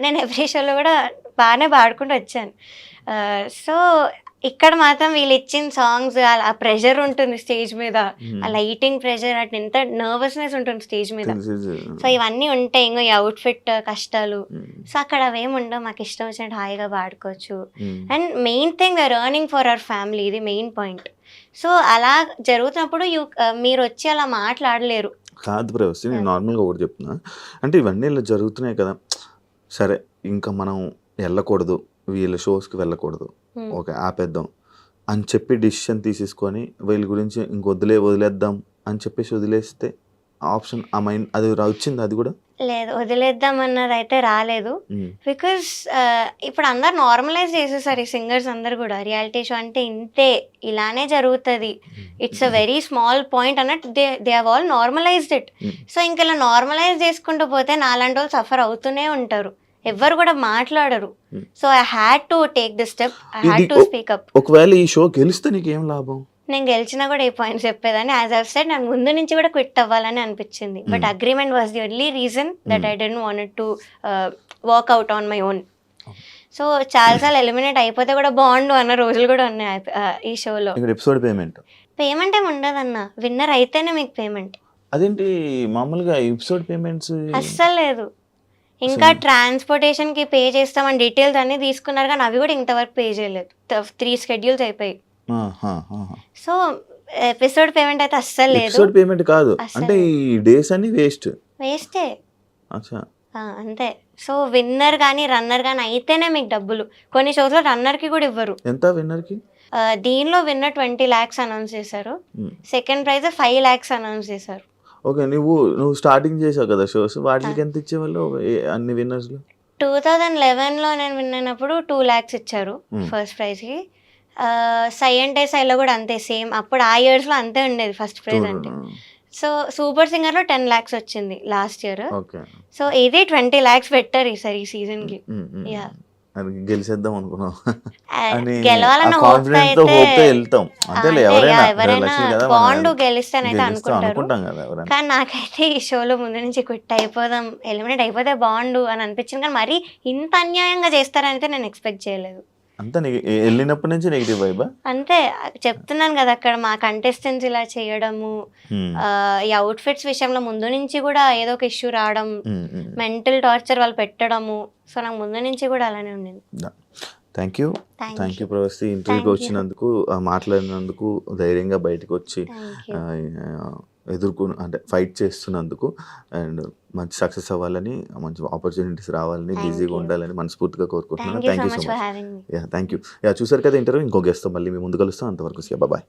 Speaker 3: నేను ఎవ్రీ షోలో కూడా బాగానే పాడుకుంటూ వచ్చాను. సో ఇక్కడ మాత్రం వీళ్ళు ఇచ్చిన సాంగ్స్, ఆ ప్రెషర్ ఉంటుంది స్టేజ్ మీద, ఆ లైటింగ్ ప్రెషర్, అటు ఎంత నర్వస్నెస్ ఉంటుంది స్టేజ్ మీద. సో ఇవన్నీ ఉంటాయి, ఇంకో ఈ అవుట్ఫిట్ కష్టాలు. సో అక్కడ అవేమి ఉండవు, మాకు ఇష్టం వచ్చినట్టు హాయిగా పాడుకోవచ్చు. And main thing we are earning for our family, ఇది మెయిన్ పాయింట్. సో అలా జరుగుతున్నప్పుడు మీరు వచ్చి అలా మాట్లాడలేరు.
Speaker 2: కాదు ప్రవస్తి, నేను నార్మల్గా ఒకటి చెప్తున్నా. అంటే ఇవన్నీ ఇలా జరుగుతున్నాయి కదా, సరే ఇంకా మనం వెళ్ళకూడదు, వీళ్ళ షోస్కి వెళ్ళకూడదు, ఓకే ఆపేద్దాం అని చెప్పి డిసిషన్ తీసేసుకొని వీళ్ళ గురించి వదిలేద్దాం అని చెప్పేసి వదిలేస్తే ఆప్షన్ ఆ మైండ్ అది వచ్చింది అది కూడా
Speaker 3: లేదు, వదిలేద్దామన్నది అయితే రాలేదు. బికాస్ ఇప్పుడు అందరు నార్మలైజ్ చేసేసారు, ఈ సింగర్స్ అందరు కూడా రియాలిటీ షో అంటే ఇంతే, ఇలానే జరుగుతుంది, it's a very small point అన్నట్టు they have all normalized it. So ఇంకా ఇలా నార్మలైజ్ చేసుకుంటూ పోతే నాలాంటి వాళ్ళు సఫర్ అవుతూనే ఉంటారు, ఎవ్వరు కూడా మాట్లాడరు. So I had to take the step, I had to speak up.
Speaker 2: ఒకవేళ ఈ షో గెలిస్తే నీకేం లాభం?
Speaker 3: నేను గెలిచినా కూడా ఈ పాయింట్స్ చెప్పేదాన్ని. యాజ్ ఐవ్ సెడ్, నాకు ముందు నుంచి కూడా క్విట్ అవ్వాలని అనిపించింది, but agreement was the only reason that I don't want to work out on my own. So చాలాసార్లు ఎలిమినేట్ అయిపోతే కూడా బాగుండు అన్న రోజులు కూడా ఉన్నాయి ఈ షోలో.
Speaker 2: ఎపిసోడ్ పేమెంట్
Speaker 3: ఏమి ఉండదన్న, విన్నర్ అయితేనే మీకు పేమెంట్.
Speaker 2: అదేంటి మామూలుగా ఎపిసోడ్ పేమెంట్స్
Speaker 3: అస్సలు లేదు. ఇంకా ట్రాన్స్పోర్టేషన్ కి పే చేస్తామని డీటెయిల్స్ అన్ని తీసుకున్నారు, కానీ అవి కూడా ఇంతవరకు పే చేయలేదు. 3 schedules అయిపోయి. సో ఎపిసోడ్ పేమెంట్ అయితే అస్సలు లేదు.
Speaker 2: ఎపిసోడ్ పేమెంట్ కాదు అంటే ఈ డేస్ అన్ని వేస్టే.
Speaker 3: అంతే. సో విన్నర్ కానీ రన్నర్ కానీ అయితేనే మీకు డబ్బులు. కొన్ని షోస్ లో రన్నర్ కి కూడా ఇవ్వరు.
Speaker 2: ఎంత విన్నర్ కి?
Speaker 3: దీనిలో విన్నర్ 20 lakhs అనౌన్స్ చేశారు, సెకండ్ ప్రైజ్ 5 lakhs అనౌన్స్ చేశారు.
Speaker 2: ఓకే, నువ్వు స్టార్టింగ్ చేసావు కదా షోస్, వాటికి ఎంత ఇచ్చేవాళ్ళు అన్ని విన్నర్స్ లో?
Speaker 3: 2011లో నేను విన్ అయినప్పుడు 2 lakhs ఇచ్చారు ఫస్ట్ ప్రైజ్ కి. సై సైలో కూడా అంతే, సేమ్. అప్పుడు ఆ ఇయర్స్ లో అంతే ఉండేది ఫస్ట్ ప్రైజ్ అంటే. సో సూపర్ సింగర్ లో 10 lakhs వచ్చింది లాస్ట్ ఇయర్. సో ఇది 20 lakhs పెట్టారు ఈసారి ఈ సీజన్ కి.
Speaker 2: గెలిచేద్దాం అనుకున్నాం,
Speaker 3: గెలవాలన్న ఎవరైనా బాండ్ గెలిస్తేనైతే అనుకుంటారు. కానీ నాకైతే ఈ షోలో ముందు నుంచి క్విట్ అయిపోదాం, ఎలిమినేట్ అయిపోతే బాండు అని అనిపించింది. కానీ మరి ఇంత అన్యాయంగా చేస్తారని అయితే నేను ఎక్స్పెక్ట్ చేయలేదు.
Speaker 2: అంతా వెళ్ళినప్పటి నుంచి నెగిటివ్ వైబా?
Speaker 3: అంతే చెప్తున్నాను కదా, అక్కడ మా కంటెస్టెంట్స్ ఇలా చేయడము, ఈ అవుట్ఫిట్స్ విషయంలో ముందు నుంచి కూడా ఏదో ఒక ఇష్యూ రావడం, మెంటల్ టార్చర్ వాళ్ళు పెట్టడము. సో నాకు ముందు నుంచి కూడా అలానే ఉండింది.
Speaker 2: థ్యాంక్ యూ ప్రవస్తి, ఇంటర్వ్యూకి వచ్చినందుకు, మాట్లాడినందుకు, ధైర్యంగా బయటకు వచ్చి అంటే ఫైట్ చేస్తున్నందుకు, అండ్ మంచి సక్సెస్ అవ్వాలని, మంచి ఆపర్చునిటీస్ రావాలని, బిజీగా ఉండాలని మనస్ఫూర్తిగా కోరుకుంటున్నాను. Thank you so much. Thank you. చూసారు కదా ఇంటర్వ్యూ, ఇంకో గెస్ట్తో మళ్ళీ మీ ముందు కలుస్తాం. అంతవరకు బాయ్.